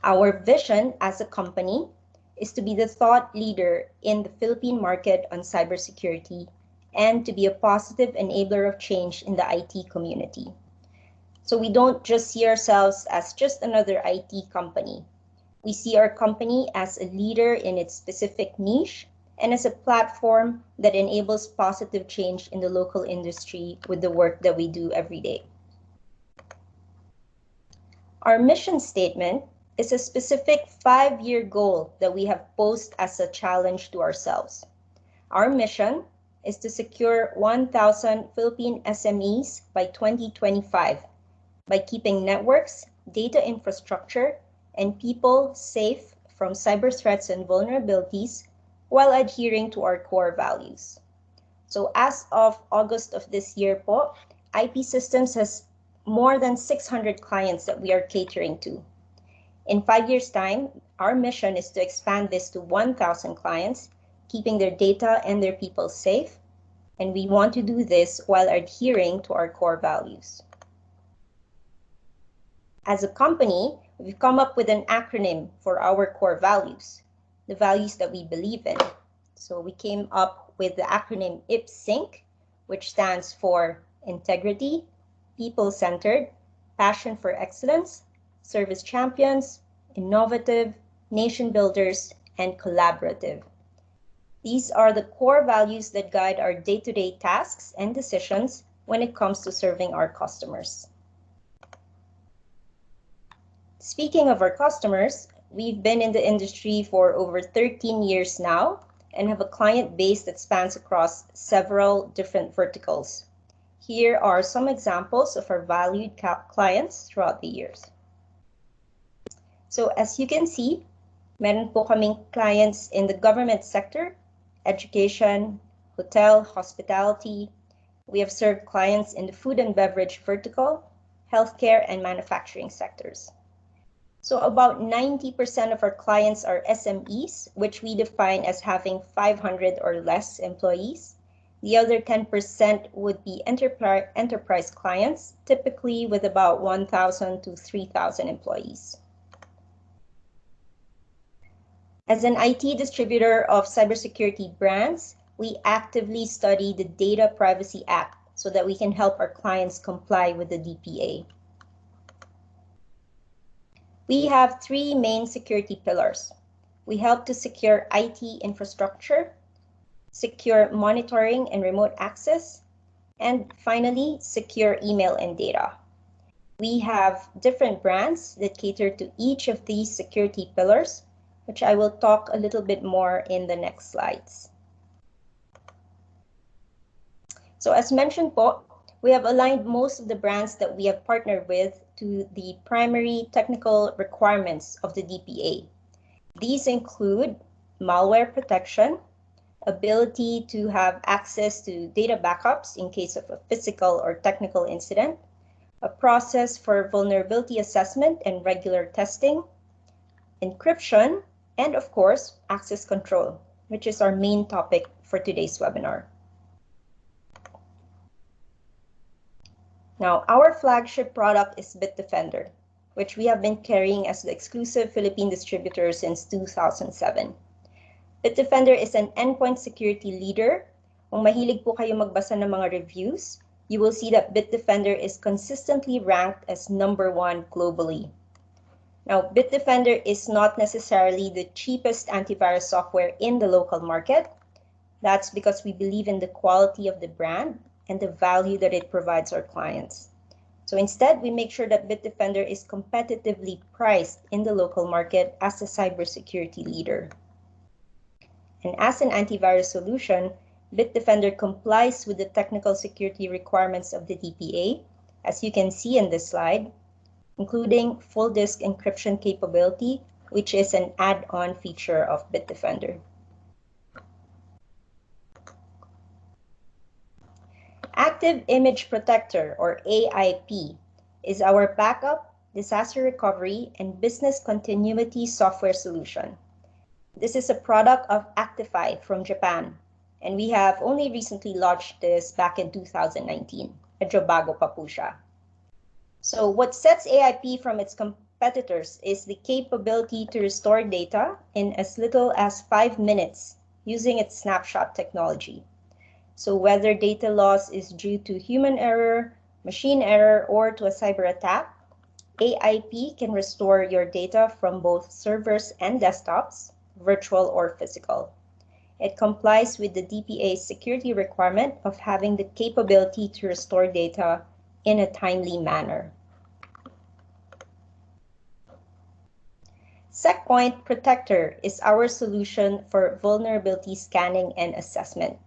Our vision as a company is to be the thought leader in the Philippine market on cybersecurity and to be a positive enabler of change in the IT community. So we don't just see ourselves as just another IT company. We see our company as a leader in its specific niche and as a platform that enables positive change in the local industry with the work that we do every day. Our mission statement is a specific 5-year goal that we have posed as a challenge to ourselves. Our mission is to secure 1,000 Philippine SMEs by 2025 by keeping networks, data infrastructure, and people safe from cyber threats and vulnerabilities while adhering to our core values. So as of August of this year po, IP Systems has more than 600 clients that we are catering to. In 5 years' time, our mission is to expand this to 1,000 clients, keeping their data and their people safe, and we want to do this while adhering to our core values. As a company, we've come up with an acronym for our core values, the values that we believe in. So we came up with the acronym IPSYNC, which stands for integrity, people-centered, passion for excellence, service champions, innovative, nation builders, and collaborative. These are the core values that guide our day-to-day tasks and decisions when it comes to serving our customers. Speaking of our customers, we've been in the industry for over 13 years now and have a client base that spans across several different verticals. Here are some examples of our valued clients throughout the years. So as you can see, meron po kaming clients in the government sector, education, hotel, hospitality. We have served clients in the food and beverage vertical, healthcare, and manufacturing sectors. So about 90% of our clients are SMEs, which we define as having 500 or less employees. The other 10% would be enterprise clients, typically with about 1,000 to 3,000 employees. As an IT distributor of cybersecurity brands, we actively study the Data Privacy Act so that we can help our clients comply with the DPA. We have 3 main security pillars. We help to secure IT infrastructure, secure monitoring and remote access, and finally, secure email and data. We have different brands that cater to each of these security pillars, which I will talk a little bit more in the next slides. So as mentioned po, we have aligned most of the brands that we have partnered with to the primary technical requirements of the DPA. These include malware protection, ability to have access to data backups in case of a physical or technical incident, a process for vulnerability assessment and regular testing, encryption, and of course, access control, which is our main topic for today's webinar. Now, our flagship product is Bitdefender, which we have been carrying as the exclusive Philippine distributor since 2007. Bitdefender is an endpoint security leader. Kung mahilig po kayo magbasa ng mga reviews, you will see that Bitdefender is consistently ranked as #1 globally. Now, Bitdefender is not necessarily the cheapest antivirus software in the local market. That's because we believe in the quality of the brand and the value that it provides our clients. So instead, we make sure that Bitdefender is competitively priced in the local market as a cybersecurity leader. And as an antivirus solution, Bitdefender complies with the technical security requirements of the DPA, as you can see in this slide, including full disk encryption capability, which is an add-on feature of Bitdefender. Active Image Protector, or AIP, is our backup, disaster recovery, and business continuity software solution. This is a product of Actify from Japan, and we have only recently launched this back in 2019. Medyo bago pa po siya. So what sets AIP from its competitors is the capability to restore data in as little as 5 minutes using its snapshot technology. So whether data loss is due to human error, machine error, or to a cyber attack, AIP can restore your data from both servers and desktops, virtual or physical. It complies with the DPA's security requirement of having the capability to restore data in a timely manner. Setpoint Protector is our solution for vulnerability scanning and assessment.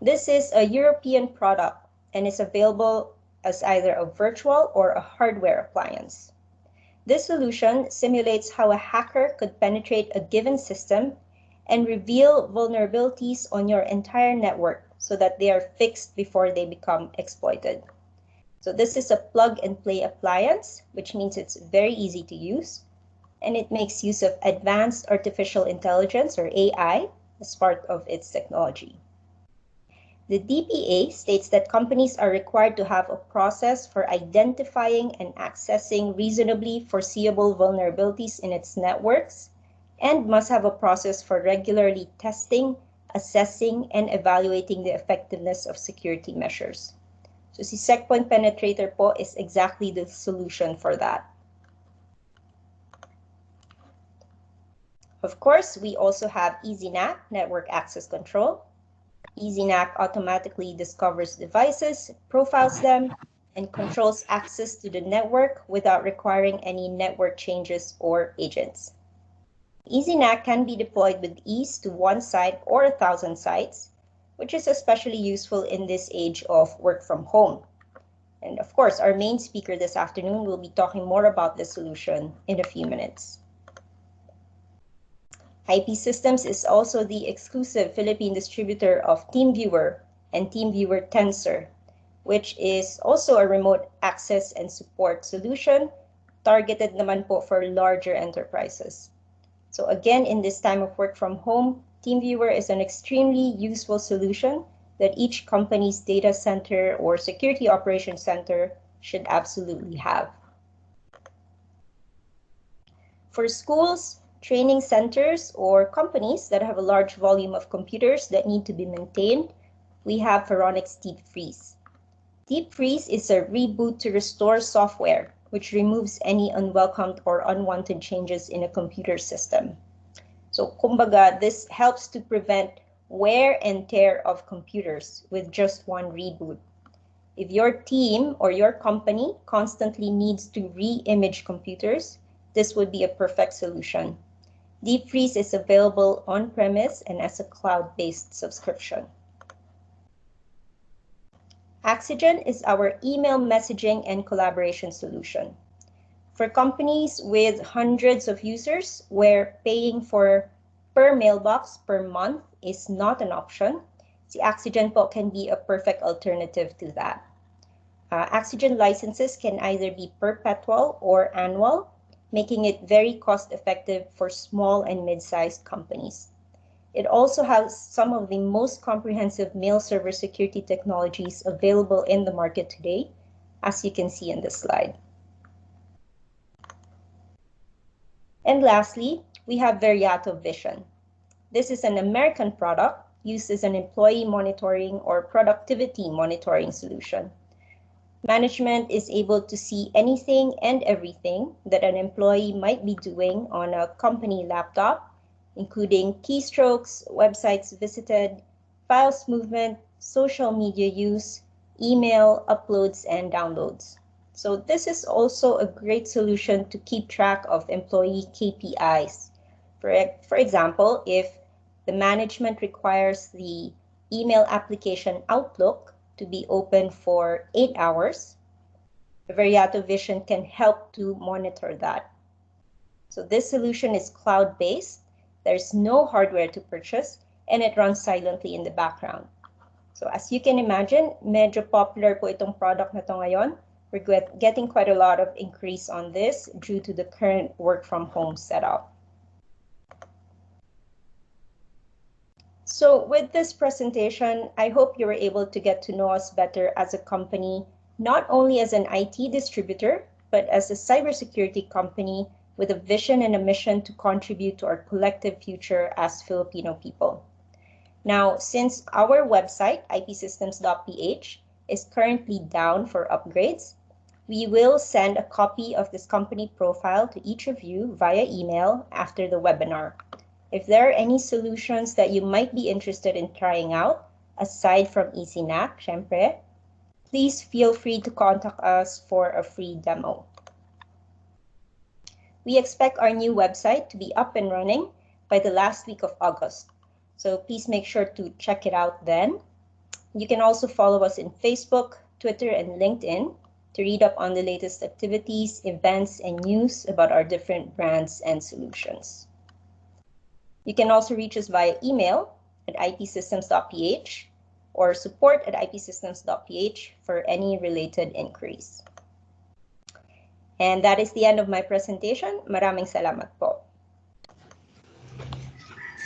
This is a European product and is available as either a virtual or a hardware appliance. This solution simulates how a hacker could penetrate a given system and reveal vulnerabilities on your entire network so that they are fixed before they become exploited. So this is a plug-and-play appliance, which means it's very easy to use, and it makes use of advanced artificial intelligence, or AI, as part of its technology. The DPA states that companies are required to have a process for identifying and accessing reasonably foreseeable vulnerabilities in its networks, and must have a process for regularly testing, assessing, and evaluating the effectiveness of security measures. So si Setpoint Penetrator po is exactly the solution for that. Of course, we also have EasyNAC, Network Access Control. EasyNAC automatically discovers devices, profiles them, and controls access to the network without requiring any network changes or agents. EasyNAC can be deployed with ease to one site or 1,000 sites, which is especially useful in this age of work from home. And of course, our main speaker this afternoon will be talking more about this solution in a few minutes. IP Systems is also the exclusive Philippine distributor of TeamViewer and TeamViewer Tensor, which is also a remote access and support solution targeted naman po for larger enterprises. So again, in this time of work from home, TeamViewer is an extremely useful solution that each company's data center or security operations center should absolutely have. For schools, training centers, or companies that have a large volume of computers that need to be maintained, we have Phoronix Deep Freeze. Deep Freeze is a reboot to restore software, which removes any unwelcomed or unwanted changes in a computer system. So, kumbaga, this helps to prevent wear and tear of computers with just one reboot. If your team or your company constantly needs to re-image computers, this would be a perfect solution. Deep Freeze is available on-premise and as a cloud-based subscription. Oxygen is our email messaging and collaboration solution. For companies with hundreds of users where paying for per mailbox per month is not an option, the Oxygen po can be a perfect alternative to that. Oxygen licenses can either be perpetual or annual, making it very cost-effective for small and mid-sized companies. It also has some of the most comprehensive mail server security technologies available in the market today, as you can see in this slide. And lastly, we have Veriato Vision. This is an American product used as an employee monitoring or productivity monitoring solution. Management is able to see anything and everything that an employee might be doing on a company laptop, including keystrokes, websites visited, files movement, social media use, email, uploads, and downloads. So this is also a great solution to keep track of employee KPIs. For example, if the management requires the email application Outlook to be open for 8 hours, the Veriato Vision can help to monitor that. So this solution is cloud-based. There's no hardware to purchase, and it runs silently in the background. So as you can imagine, medyo popular po itong product na to ngayon. We're getting quite a lot of increase on this due to the current work from home setup. So with this presentation, I hope you were able to get to know us better as a company, not only as an IT distributor, but as a cybersecurity company with a vision and a mission to contribute to our collective future as Filipino people. Now, since our website, ipsystems.ph, is currently down for upgrades, we will send a copy of this company profile to each of you via email after the webinar. If there are any solutions that you might be interested in trying out, aside from EasyNAC, syempre, please feel free to contact us for a free demo. We expect our new website to be up and running by the last week of August, so please make sure to check it out then. You can also follow us in Facebook, Twitter, and LinkedIn to read up on the latest activities, events, and news about our different brands and solutions. You can also reach us via email at ipsystems.ph or support at ipsystems.ph for any related inquiries. And that is the end of my presentation. Maraming salamat po.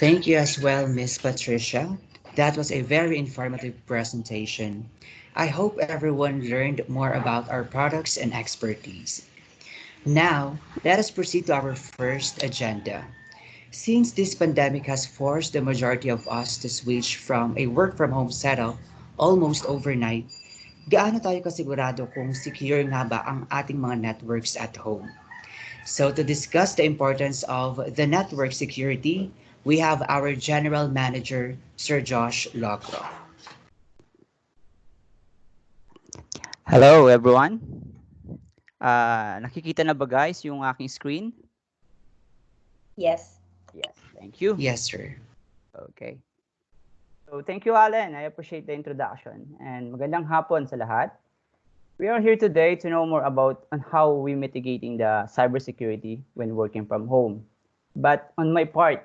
Thank you as well, Miss Patricia. That was a very informative presentation. I hope everyone learned more about our products and expertise. Now, let us proceed to our first agenda. Since this pandemic has forced the majority of us to switch from a work-from-home setup almost overnight, gaano tayo kasigurado kung secure nga ba ang ating mga networks at home? So to discuss the importance of the network security, we have our General Manager, Sir Josh Locro. Hello everyone. Nakikita na ba guys yung aking screen? Yes. Yes, thank you. Yes, sir. Okay. So thank you, Alan. I appreciate the introduction and magandang hapon sa lahat. We are here today to know more about on how we mitigating the cybersecurity when working from home. But on my part,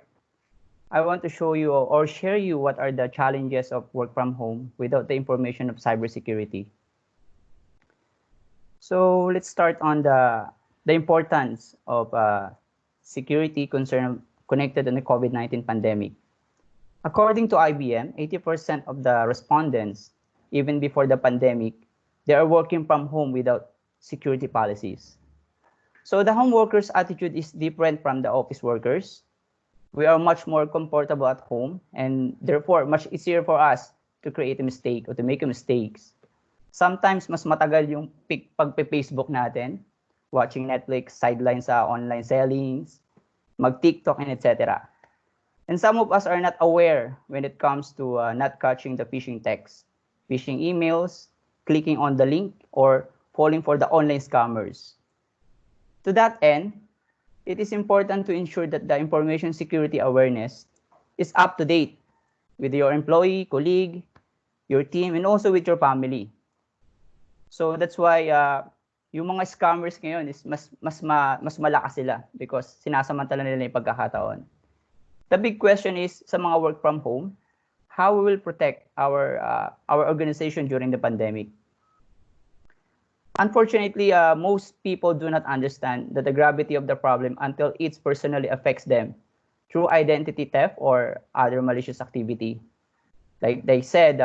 I want to show you or share you what are the challenges of work from home without the information of cybersecurity. So let's start on the importance of security concern connected to the COVID-19 pandemic. According to IBM, 80% of the respondents, even before the pandemic, they are working from home without security policies. So the home workers' attitude is different from the office workers. We are much more comfortable at home and therefore much easier for us to create a mistake or to make mistakes. Sometimes mas matagal yung pagpe-Facebook natin, watching Netflix, sidelines sa online sellings, mag-TikTok, and etc. And some of us are not aware when it comes to not catching the phishing text, phishing emails, clicking on the link, or falling for the online scammers. To that end, it is important to ensure that the information security awareness is up to date with your employee, colleague, your team, and also with your family. So that's why yung mga scammers ngayon is mas malakas sila because sinasamantala nila yung pagkakataon. The big question is sa mga work from home, how we will protect our organization during the pandemic. Unfortunately, most people do not understand the gravity of the problem until it personally affects them through identity theft or other malicious activity. Like they said,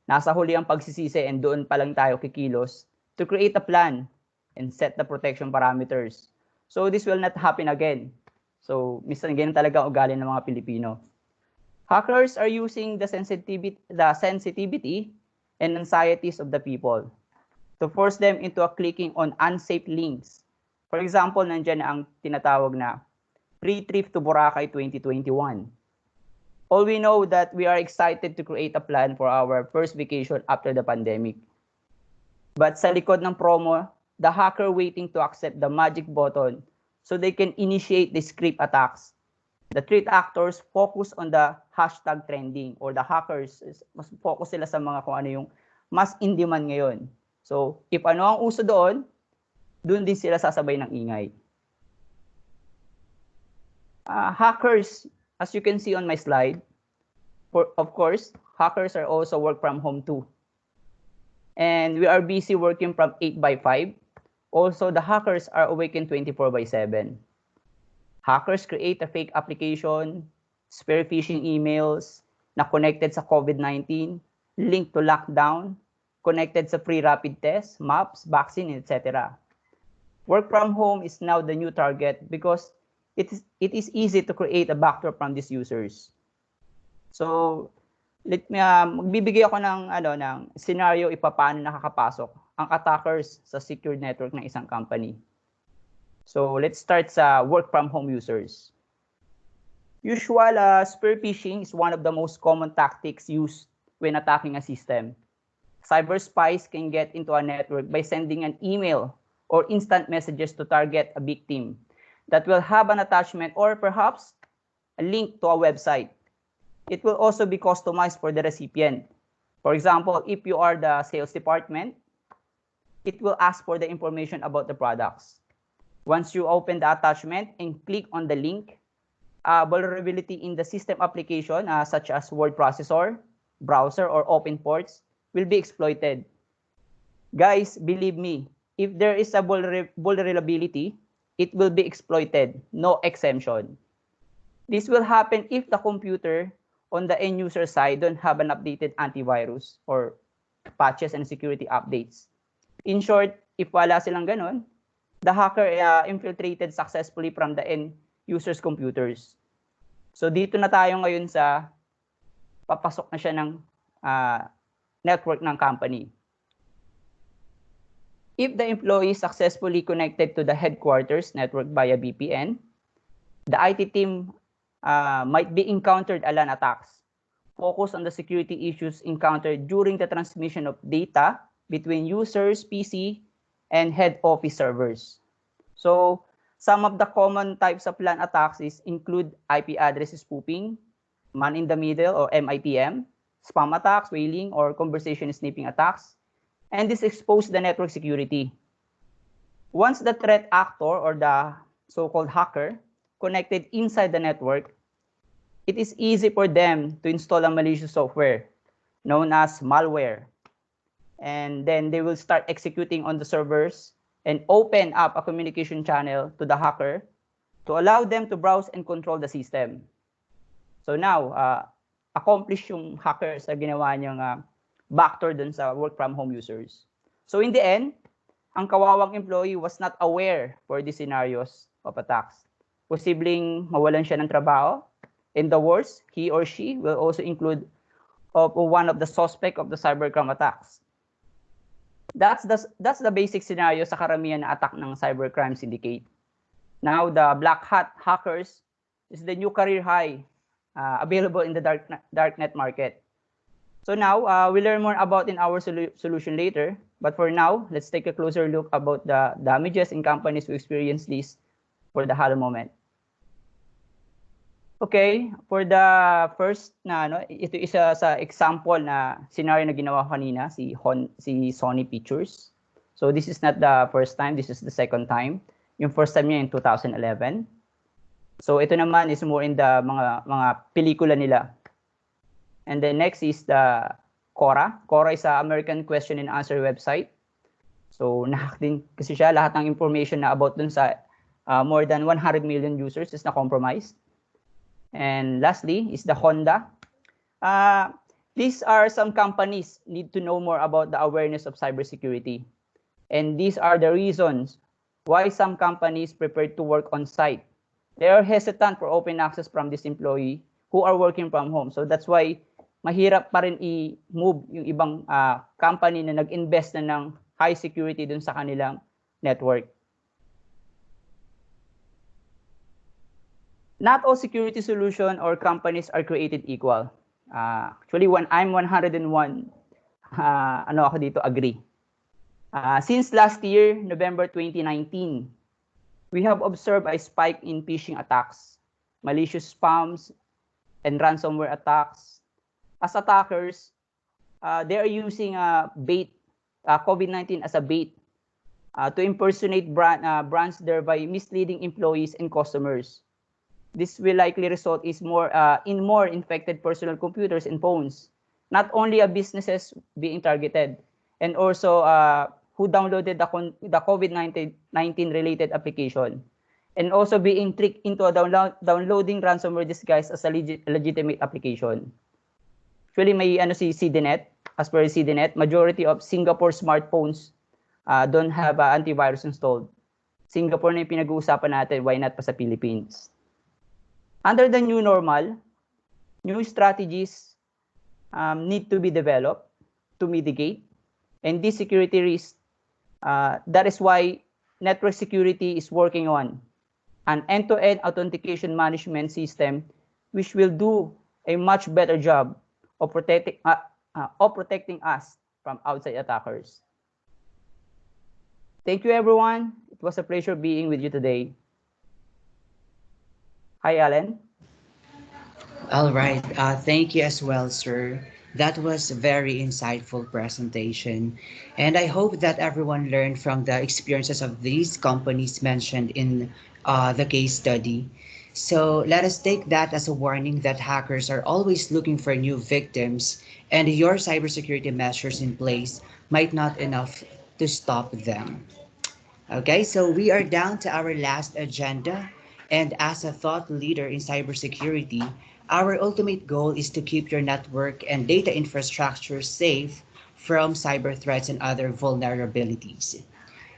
nasa huli ang pagsisisi and doon pa lang tayo kikilos to create a plan and set the protection parameters. So this will not happen again. So minsan ganyan talaga ang ugali ng mga Pilipino. Hackers are using the sensitivity and anxieties of the people to force them into clicking on unsafe links. For example, nandiyan ang tinatawag na free trip to Boracay 2021. All we know that we are excited to create a plan for our first vacation after the pandemic. But sa likod ng promo, the hacker waiting to accept the magic button so they can initiate the script attacks. The threat actors focus on the hashtag trending or the hackers, mas focus sila sa mga kung ano yung mas in demand ngayon. So, if ano ang uso doon din sila sasabay ng ingay. Hackers, as you can see on my slide, of course, hackers are also work from home too. And we are busy working from 8x5. Also, the hackers are awakened 24/7. Hackers create a fake application, spear phishing emails na connected sa COVID-19, linked to lockdown, connected sa free rapid test, maps, vaccine, etc. Work from home is now the new target because it is easy to create a backdoor from these users. So, magbibigay ako ng scenario paano nakakapasok ang attackers sa secured network ng isang company. So, let's start sa work from home users. Usual spear phishing is one of the most common tactics used when attacking a system. Cyber spies can get into a network by sending an email or instant messages to target a victim that will have an attachment or perhaps a link to a website. It will also be customized for the recipient. For example, if you are the sales department, it will ask for the information about the products. Once you open the attachment and click on the link, vulnerability in the system application such as word processor, browser, or open ports will be exploited. Guys, believe me, if there is a vulnerability, it will be exploited, no exemption. This will happen if the computer on the end user side don't have an updated antivirus or patches and security updates. In short, if wala silang ganon, the hacker infiltrated successfully from the end user's computers. So dito na tayo ngayon sa papasok na siya ng network ng company. If the employee successfully connected to the headquarters network via VPN, the IT team might be encountered LAN attacks. Focus on the security issues encountered during the transmission of data between users, PC, and head office servers. So, some of the common types of LAN attacks include IP address spoofing, man in the middle or MITM, spam attacks, whaling, or conversation sniffing attacks, and this exposes the network security. Once the threat actor or the so-called hacker connected inside the network, it is easy for them to install a malicious software known as malware. And then they will start executing on the servers and open up a communication channel to the hacker to allow them to browse and control the system. So now, accomplish yung hacker sa ginawa niyang backdoor dun sa work from home users. So in the end, ang kawawang employee was not aware for these scenarios of attacks. Posibleng mawalan siya ng trabaho. In the worst, he or she will also include one of the suspect of the cybercrime attacks. That's the basic scenario sa karamihan na attack ng cybercrime syndicate. Now, the black hat hackers is the new career high available in the darknet market. So now, we'll learn more about in our solution later. But for now, let's take a closer look about the damages in companies who experience this for the HALO moment. Okay, for the first ito isa sa example na scenario na ginawa kanina, si Sony Pictures. So this is not the first time, this is the second time. Yung first time niya in 2011. So ito naman is more in the mga pelikula nila. And then next is the Quora. Quora is an American question and answer website. So nahack din kasi siya, lahat ng information na about dun sa more than 100 million users is na compromised. And lastly is the Honda. These are some companies need to know more about the awareness of cybersecurity. And these are the reasons why some companies prefer to work on site. They are hesitant for open access from this employee who are working from home. So that's why mahirap pa rin i-move yung ibang company na nag-invest na ng high security dun sa kanilang network. Not all security solution or companies are created equal. Actually, when I'm 101, ako dito, agree. Since last year, November 2019, we have observed a spike in phishing attacks, malicious spams, and ransomware attacks. As attackers, they are using COVID-19 as a bait to impersonate brands, thereby misleading employees and customers. This will likely result in more infected personal computers and phones. Not only businesses being targeted, and also who downloaded the COVID-19 related application, and also being tricked into downloading ransomware disguised as a legitimate application. Actually, may si CDNet, as per CDNet, majority of Singapore smartphones don't have antivirus installed. Singapore na yung pinag-uusapan natin, why not pa sa Philippines? Under the new normal, new strategies need to be developed to mitigate, and this security risk, that is why network security is working on an end-to-end authentication management system, which will do a much better job of protecting us from outside attackers. Thank you, everyone. It was a pleasure being with you today. Hi, Alan. All right. Thank you as well, sir. That was a very insightful presentation. And I hope that everyone learned from the experiences of these companies mentioned in the case study. So let us take that as a warning that hackers are always looking for new victims, and your cybersecurity measures in place might not enough to stop them. Okay, so we are down to our last agenda. And as a thought leader in cybersecurity, our ultimate goal is to keep your network and data infrastructure safe from cyber threats and other vulnerabilities.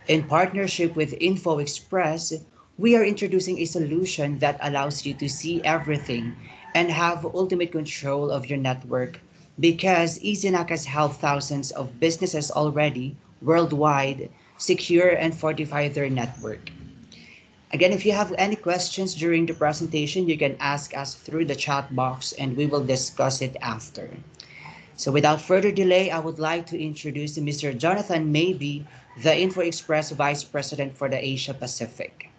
In partnership with InfoExpress, we are introducing a solution that allows you to see everything and have ultimate control of your network, because EasyNAC has helped thousands of businesses already worldwide secure and fortify their network. Again, if you have any questions during the presentation, you can ask us through the chat box and we will discuss it after. So without further delay, I would like to introduce Mr. Jonathan Maybe, the InfoExpress Vice President for the Asia Pacific.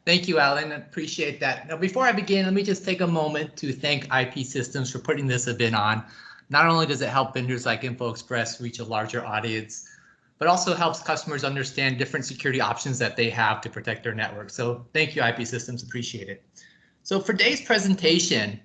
Thank you, Alan. I appreciate that. Now, before I begin, let me just take a moment to thank IP Systems for putting this event on. Not only does it help vendors like InfoExpress reach a larger audience, but also helps customers understand different security options that they have to protect their network. So thank you, IP Systems, appreciate it. So for today's presentation,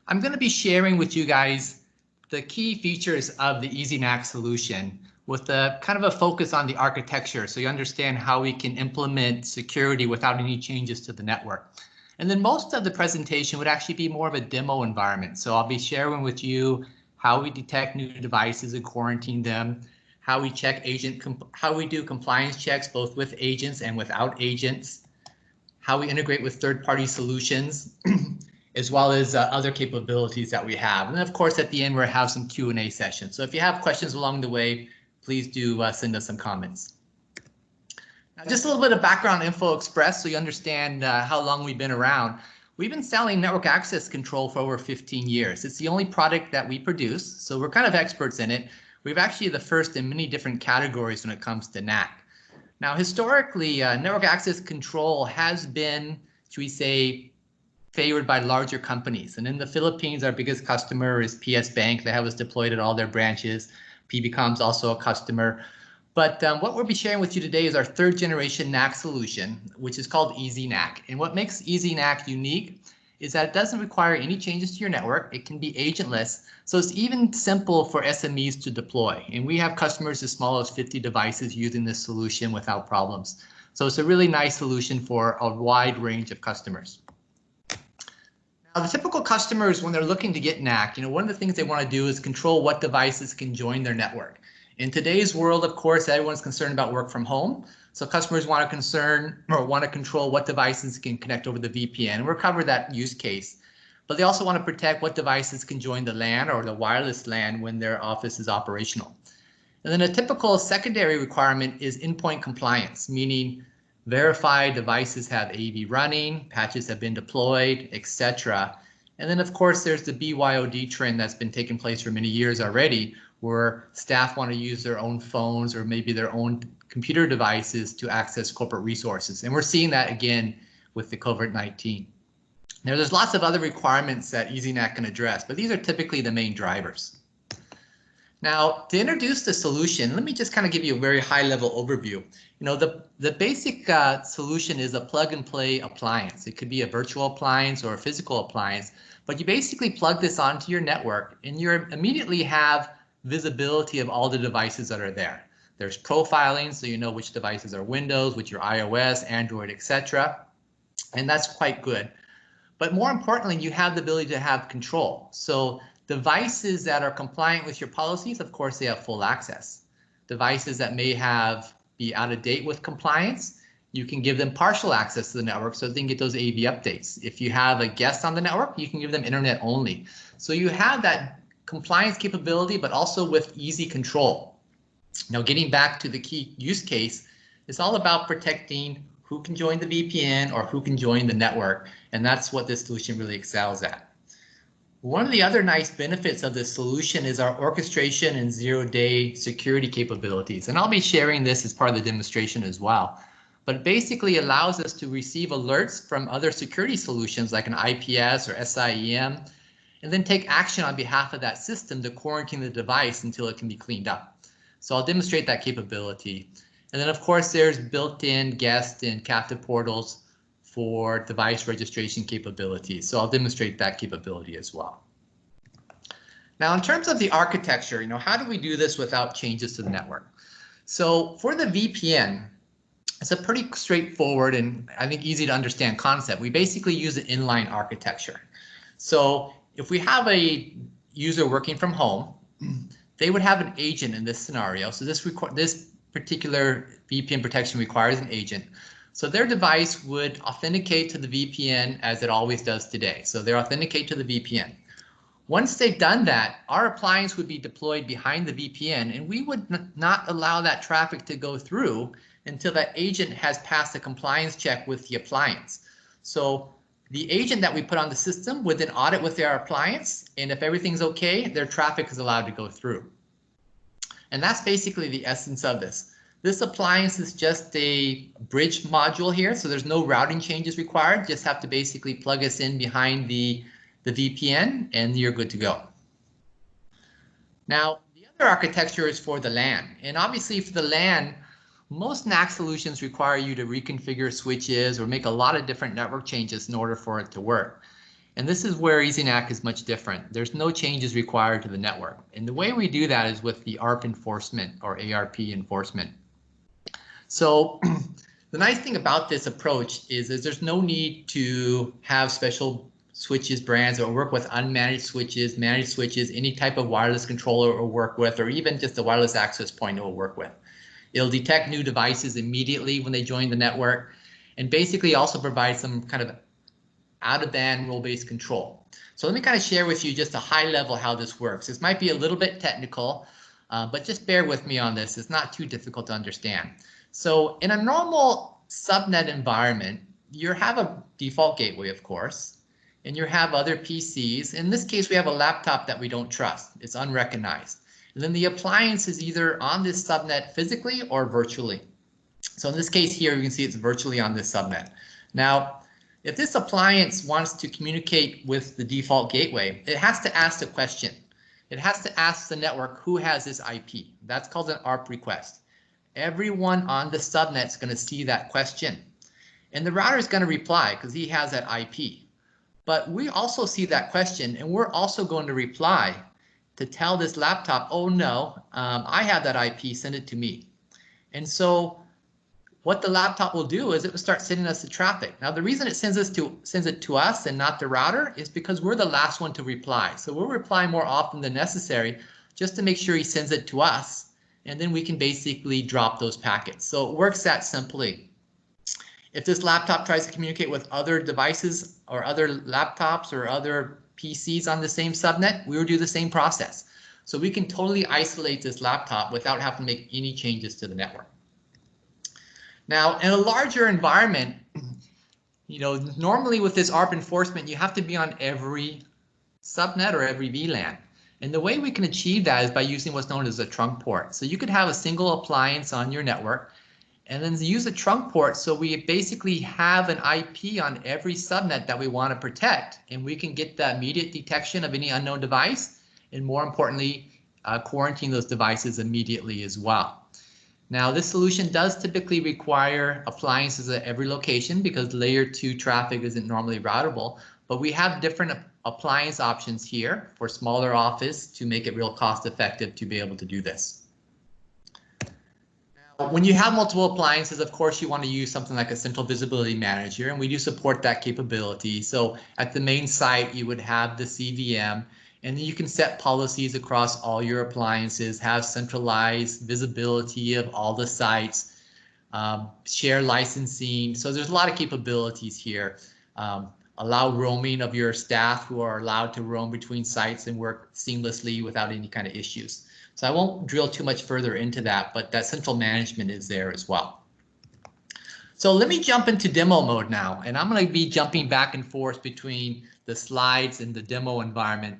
I'm going to be sharing with you guys the key features of the EasyNAC solution with a kind of a focus on the architecture, so you understand how we can implement security without any changes to the network. And then most of the presentation would actually be more of a demo environment. So I'll be sharing with you how we detect new devices and quarantine them, how we check how we do compliance checks both with agents and without agents, how we integrate with third-party solutions, as well as other capabilities that we have. And then of course, at the end, we'll have some Q&A sessions. So if you have questions along the way, please do send us some comments. Now, just a little bit of background on InfoExpress so you understand how long we've been around. We've been selling network access control for over 15 years. It's the only product that we produce, so we're kind of experts in it. We've actually the first in many different categories when it comes to NAC. Now, historically, network access control has been, should we say, favored by larger companies. And in the Philippines, our biggest customer is PS Bank. They have us deployed at all their branches. PBCom's also a customer. But what we'll be sharing with you today is our third generation NAC solution, which is called EasyNAC. And what makes EasyNAC unique is that it doesn't require any changes to your network. It can be agentless, so it's even simple for SMEs to deploy. And we have customers as small as 50 devices using this solution without problems. So it's a really nice solution for a wide range of customers. Now, the typical customers, when they're looking to get NAC, one of the things they want to do is control what devices can join their network. In today's world, of course, everyone's concerned about work from home. So customers want to control what devices can connect over the VPN. And we'll cover that use case. But they also want to protect what devices can join the LAN or the wireless LAN when their office is operational. And then a typical secondary requirement is endpoint compliance, meaning verified devices have AV running, patches have been deployed, etc. And then, of course, there's the BYOD trend that's been taking place for many years already, where staff want to use their own phones or maybe their own computer devices to access corporate resources. And we're seeing that again with the COVID-19. Now, there's lots of other requirements that EasyNAC can address, but these are typically the main drivers. Now, to introduce the solution, let me just kind of give you a very high-level overview. The basic solution is a plug-and-play appliance. It could be a virtual appliance or a physical appliance, but you basically plug this onto your network, and you immediately have visibility of all the devices that are there. There's profiling, so you know which devices are Windows, which are iOS, Android, etc. And that's quite good. But more importantly, you have the ability to have control. So devices that are compliant with your policies, of course, they have full access. Devices that may be out of date with compliance, You can give them partial access to the network so they can get those AV updates. If you have a guest on the network, you can give them internet only. So you have that compliance capability, but also with easy control. Now, getting back to the key use case, it's all about protecting who can join the VPN or who can join the network. And that's what this solution really excels at. One of the other nice benefits of this solution is our orchestration and zero-day security capabilities. And I'll be sharing this as part of the demonstration as well. But it basically allows us to receive alerts from other security solutions like an IPS or SIEM, and then take action on behalf of that system to quarantine the device until it can be cleaned up. So I'll demonstrate that capability. And then of course there's built-in guest and captive portals for device registration capabilities. So I'll demonstrate that capability as well. Now, in terms of the architecture, how do we do this without changes to the network? So for the VPN, it's a pretty straightforward and I think easy to understand concept. We basically use an inline architecture. So if we have a user working from home, they would have an agent in this scenario. So this particular VPN protection requires an agent. So their device would authenticate to the VPN as it always does today. So they authenticate to the VPN. Once they've done that, our appliance would be deployed behind the VPN, and we would not allow that traffic to go through until that agent has passed a compliance check with the appliance. So the agent that we put on the system would then audit with their appliance, and if everything's okay, their traffic is allowed to go through. And that's basically the essence of this. This appliance is just a bridge module here, so there's no routing changes required. Just have to basically plug us in behind the VPN and you're good to go. Now, the other architecture is for the LAN. And obviously for the LAN, most NAC solutions require you to reconfigure switches or make a lot of different network changes in order for it to work. And this is where EasyNAC is much different. There's no changes required to the network. And the way we do that is with the Arp Enforcement or ARP enforcement. So the nice thing about this approach is there's no need to have special switches brands or work with unmanaged switches, managed switches, any type of wireless controller or work with, or even just a wireless access point it will work with. It'll detect new devices immediately when they join the network, and basically also provide some kind of out-of-band role-based control. So let me kind of share with you just a high level how this works. This might be a little bit technical, but just bear with me on this. It's not too difficult to understand. So in a normal subnet environment, you have a default gateway, of course, and you have other PCs. In this case, we have a laptop that we don't trust. It's unrecognized. And then the appliance is either on this subnet physically or virtually. So in this case here, you can see it's virtually on this subnet. Now, if this appliance wants to communicate with the default gateway, it has to ask the question. It has to ask the network who has this IP. That's called an ARP request. Everyone on the subnet is going to see that question. And the router is going to reply because he has that IP. But we also see that question, and we're also going to reply to tell this laptop, oh no, I have that IP, send it to me. And so what the laptop will do is it will start sending us the traffic. Now, the reason it sends it to us and not the router is because we're the last one to reply. So we'll reply more often than necessary just to make sure he sends it to us. And then we can basically drop those packets. So it works that simply. If this laptop tries to communicate with other devices or other laptops or other PCs on the same subnet, we will do the same process. So we can totally isolate this laptop without having to make any changes to the network. Now, in a larger environment, normally with this ARP enforcement, you have to be on every subnet or every VLAN. And the way we can achieve that is by using what's known as a trunk port. So you could have a single appliance on your network and then use a trunk port so we basically have an IP on every subnet that we want to protect, and we can get the immediate detection of any unknown device, and more importantly, quarantine those devices immediately as well. Now, this solution does typically require appliances at every location because layer 2 traffic isn't normally routable, but we have different appliance options here for smaller office to make it real cost effective to be able to do this. Now, when you have multiple appliances, of course, you want to use something like a central visibility manager, and we do support that capability. So at the main site, you would have the CVM, and then you can set policies across all your appliances, have centralized visibility of all the sites. share licensing. So there's a lot of capabilities here. Allow roaming of your staff who are allowed to roam between sites and work seamlessly without any kind of issues. So I won't drill too much further into that, but that central management is there as well. So let me jump into demo mode now, and I'm going to be jumping back and forth between the slides and the demo environment.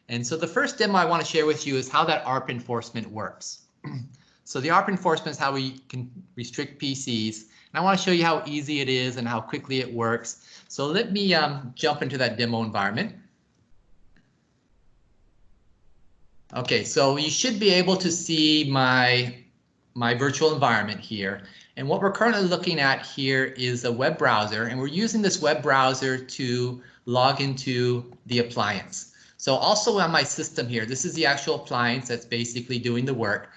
And so the first demo I want to share with you is how that Arp Enforcement works. So the Arp Enforcement is how we can restrict PCs. And I want to show you how easy it is and how quickly it works. So let me jump into that demo environment. Okay, so you should be able to see my virtual environment here. And what we're currently looking at here is a web browser, and we're using this web browser to log into the appliance. So also on my system here, this is the actual appliance that's basically doing the work.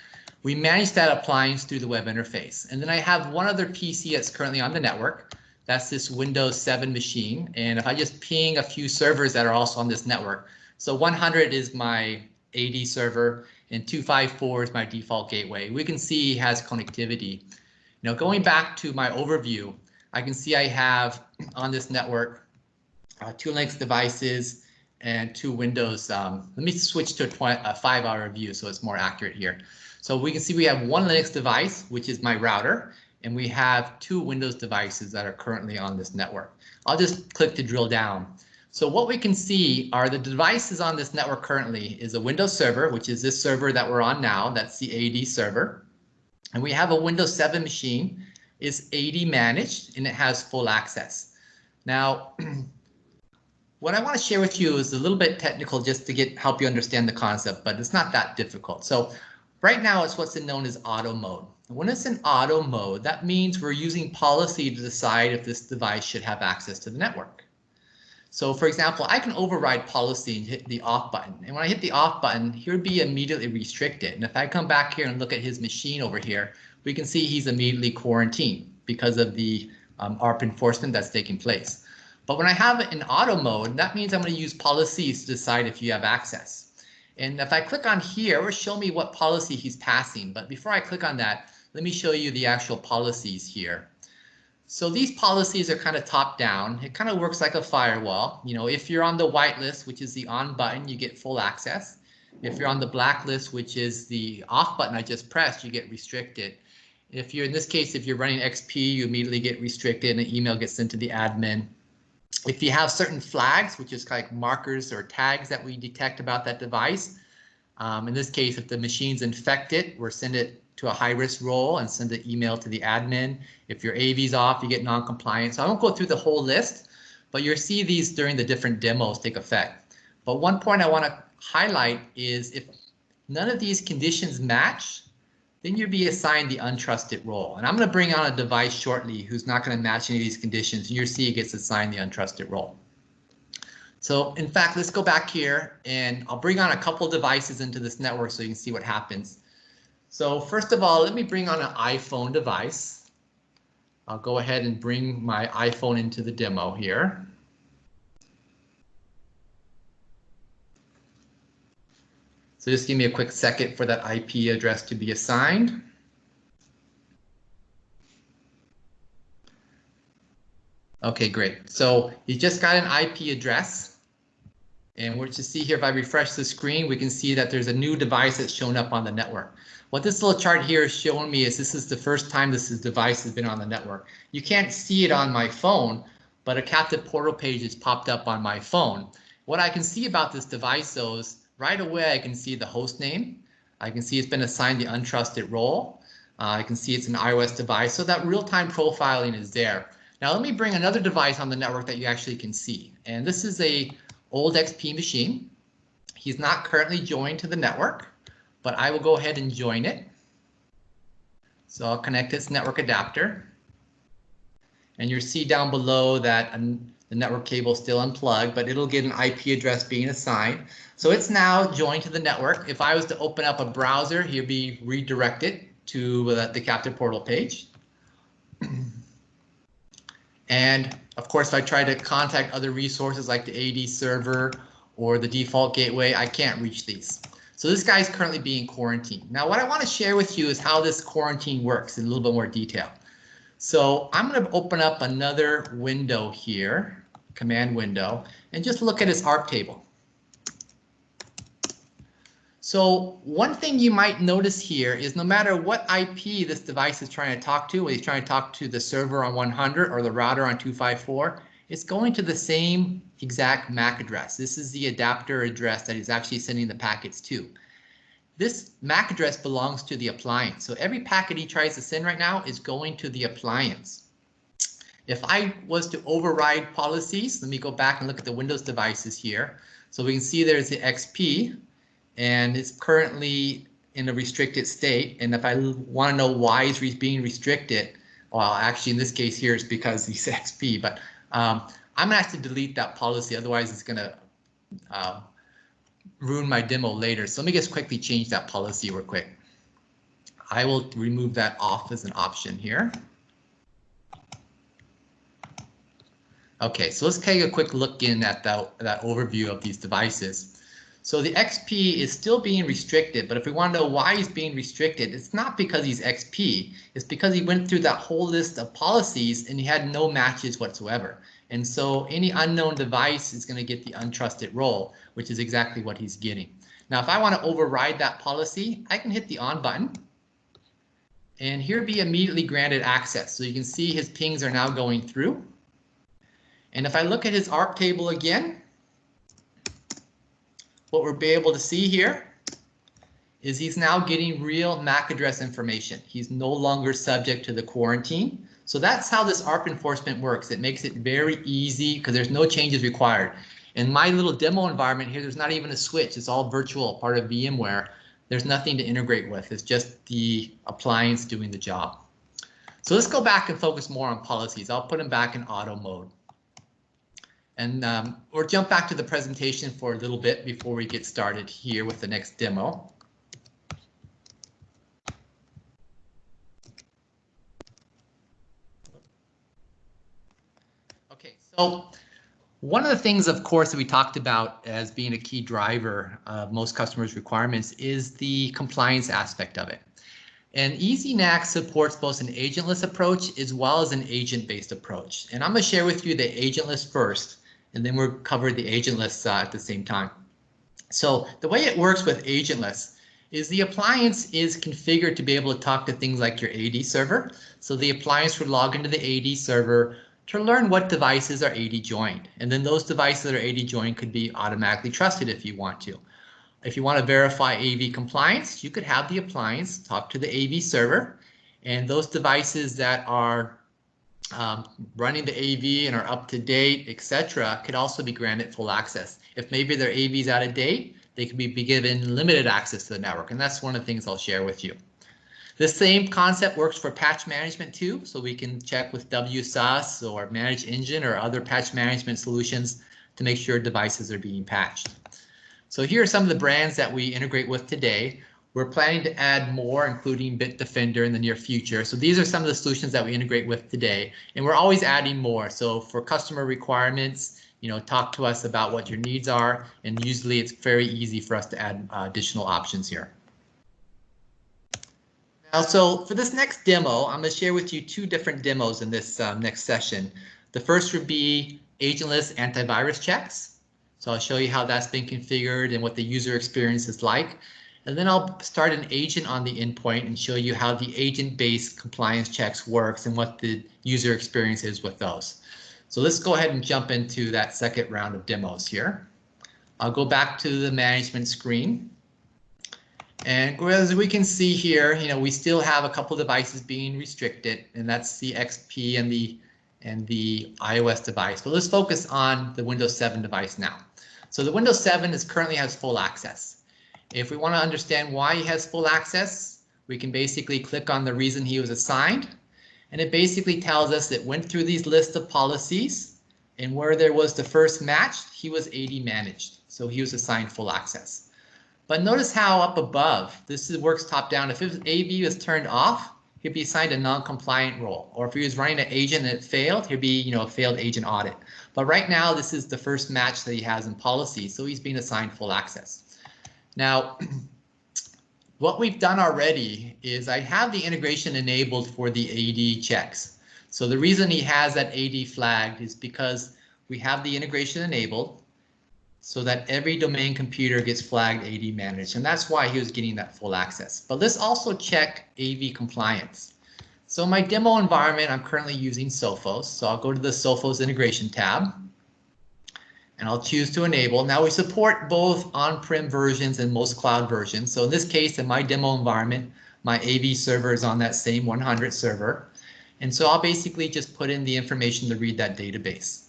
We manage that appliance through the web interface. And then I have one other PC that's currently on the network. That's this Windows 7 machine. And if I just ping a few servers that are also on this network. So 100 is my AD server and 254 is my default gateway. We can see it has connectivity. Now going back to my overview, I can see I have on this network 2 Linux devices and 2 Windows. Let me switch to a 5-hour view so it's more accurate here. So we can see we have 1 Linux device, which is my router, and we have 2 Windows devices that are currently on this network. I'll just click to drill down. So what we can see are the devices on this network currently is a Windows server, which is this server that we're on now. That's the AD server. And we have a Windows 7 machine. It's AD managed and it has full access. Now, what I want to share with you is a little bit technical just to help you understand the concept, but it's not that difficult. So right now it's what's known as auto mode. When it's in auto mode, that means we're using policy to decide if this device should have access to the network. So for example, I can override policy and hit the off button. And when I hit the off button, he would be immediately restricted. And if I come back here and look at his machine over here, we can see he's immediately quarantined because of the Arp enforcement that's taking place. But when I have it in auto mode, that means I'm going to use policies to decide if you have access. And if I click on here, it will show me what policy he's passing. But before I click on that, let me show you the actual policies here. So these policies are kind of top down. It kind of works like a firewall. You know, if you're on the white list, which is the on button, you get full access. If you're on the black list, which is the off button I just pressed, you get restricted. If you're in this case, if you're running XP, you immediately get restricted and an email gets sent to the admin. If you have certain flags, which is like markers or tags that we detect about that device, in this case, if the machine's infected, we'll send it to a high-risk role and send an email to the admin. If your AV's off, you get non-compliant. So I won't go through the whole list, but you'll see these during the different demos take effect. But one point I want to highlight is if none of these conditions match, then you'll be assigned the untrusted role. And I'm going to bring on a device shortly who's not going to match any of these conditions. And you'll see it gets assigned the untrusted role. So in fact, let's go back here and I'll bring on a couple devices into this network so you can see what happens. So first of all, let me bring on an iPhone device. I'll go ahead and bring my iPhone into the demo here. So just give me a quick second for that IP address to be assigned. Okay, great. So you just got an IP address. And we're just see here, if I refresh the screen, we can see that there's a new device that's shown up on the network. What this little chart here is showing me is this is the first time this device has been on the network. You can't see it on my phone, but a captive portal page has popped up on my phone. What I can see about this device though is right away I can see the host name. I can see it's been assigned the untrusted role. I can see it's an iOS device, so that real-time profiling is there. Now let me bring another device on the network that you actually can see. And this is a old XP machine. He's not currently joined to the network, but I will go ahead and join it. So I'll connect its network adapter. And you'll see down below that the network cable is still unplugged, but it'll get an IP address being assigned. So it's now joined to the network. If I was to open up a browser, he'll be redirected to the captive portal page. And of course, if I try to contact other resources like the AD server or the default gateway, I can't reach these. So this guy is currently being quarantined. Now, what I want to share with you is how this quarantine works in a little bit more detail. So I'm going to open up another window here, command window, and just look at his ARP table. So one thing you might notice here is no matter what IP this device is trying to talk to, whether he's trying to talk to the server on 100 or the router on 254, it's going to the same exact MAC address. This is the adapter address that he's actually sending the packets to. This MAC address belongs to the appliance. So every packet he tries to send right now is going to the appliance. If I was to override policies, let me go back and look at the Windows devices here. So we can see there's the XP, and it's currently in a restricted state. And if I want to know why it's being restricted, well, actually in this case here it's because he's XP, but I'm gonna have to delete that policy. Otherwise it's gonna ruin my demo later. So let me just quickly change that policy real quick. I will remove that off as an option here. Okay, so let's take a quick look in at that overview of these devices. So the XP is still being restricted, but if we want to know why he's being restricted, it's not because he's XP, it's because he went through that whole list of policies and he had no matches whatsoever. And so any unknown device is going to get the untrusted role, which is exactly what he's getting. Now, if I want to override that policy, I can hit the on button and here be immediately granted access. So you can see his pings are now going through. And if I look at his ARP table again, what we'll be able to see here is he's now getting real MAC address information. He's no longer subject to the quarantine. So that's how this ARP enforcement works. It makes it very easy because there's no changes required. In my little demo environment here, there's not even a switch. It's all virtual, part of VMware. There's nothing to integrate with. It's just the appliance doing the job. So let's go back and focus more on policies. I'll put them back in auto mode. And or jump back to the presentation for a little bit before we get started here with the next demo. Okay, so one of the things, of course, that we talked about as being a key driver of most customers' requirements is the compliance aspect of it. And EasyNAC supports both an agentless approach as well as an agent-based approach. And I'm going to share with you the agentless first, and then we'll cover the agentless at the same time. So the way it works with agentless is the appliance is configured to be able to talk to things like your AD server. So the appliance would log into the AD server to learn what devices are AD joined. And then those devices that are AD joined could be automatically trusted if you want to. If you want to verify AV compliance, you could have the appliance talk to the AV server, and those devices that are running the AV and are up to date, etc., could also be granted full access. If maybe their AV is out of date, they could be given limited access to the network, and that's one of the things I'll share with you. The same concept works for patch management too, so we can check with WSUS or Manage Engine or other patch management solutions to make sure devices are being patched. So here are some of the brands that we integrate with today. We're planning to add more, including Bitdefender in the near future. So these are some of the solutions that we integrate with today, and we're always adding more. So for customer requirements, talk to us about what your needs are, and usually it's very easy for us to add additional options here. Now, so for this next demo, I'm going to share with you two different demos in this next session. The first would be agentless antivirus checks. So I'll show you how that's been configured and what the user experience is like. And then I'll start an agent on the endpoint and show you how the agent-based compliance checks works and what the user experience is with those. So let's go ahead and jump into that second round of demos here. I'll go back to the management screen. And as we can see here, we still have a couple devices being restricted, and that's the XP and the iOS device. But let's focus on the Windows 7 device now. So the Windows 7 currently has full access. If we want to understand why he has full access, we can basically click on the reason he was assigned, and it basically tells us it went through these lists of policies, and where there was the first match, he was AD managed, so he was assigned full access. But notice how up above, works top down. If his AV was turned off, he'd be assigned a non-compliant role, or if he was running an agent and it failed, he'd be a failed agent audit. But right now, this is the first match that he has in policy, so he's being assigned full access. Now, what we've done already is I have the integration enabled for the AD checks. So the reason he has that AD flagged is because we have the integration enabled so that every domain computer gets flagged AD managed, and that's why he was getting that full access. But let's also check AV compliance. So in my demo environment, I'm currently using Sophos, so I'll go to the Sophos integration tab, and I'll choose to enable. Now we support both on-prem versions and most cloud versions. So in this case, in my demo environment, my AV server is on that same 100 server. And so I'll basically just put in the information to read that database.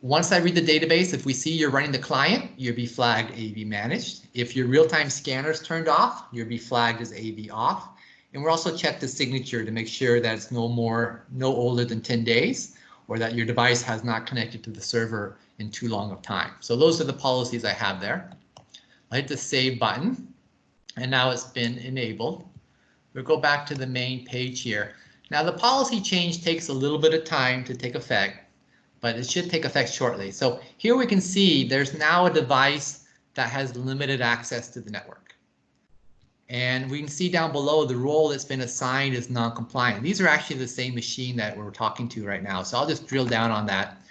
Once I read the database, if we see you're running the client, you'll be flagged AV managed. If your real-time scanner is turned off, you'll be flagged as AV off. And we'll also check the signature to make sure that it's no older than 10 days, or that your device has not connected to the server in too long of time. So those are the policies I have there. I hit the save button, and now it's been enabled. We'll go back to the main page here. Now the policy change takes a little bit of time to take effect, but it should take effect shortly. So here we can see there's now a device that has limited access to the network. And we can see down below the role that's been assigned is non-compliant. These are actually the same machine that we're talking to right now. So I'll just drill down on that.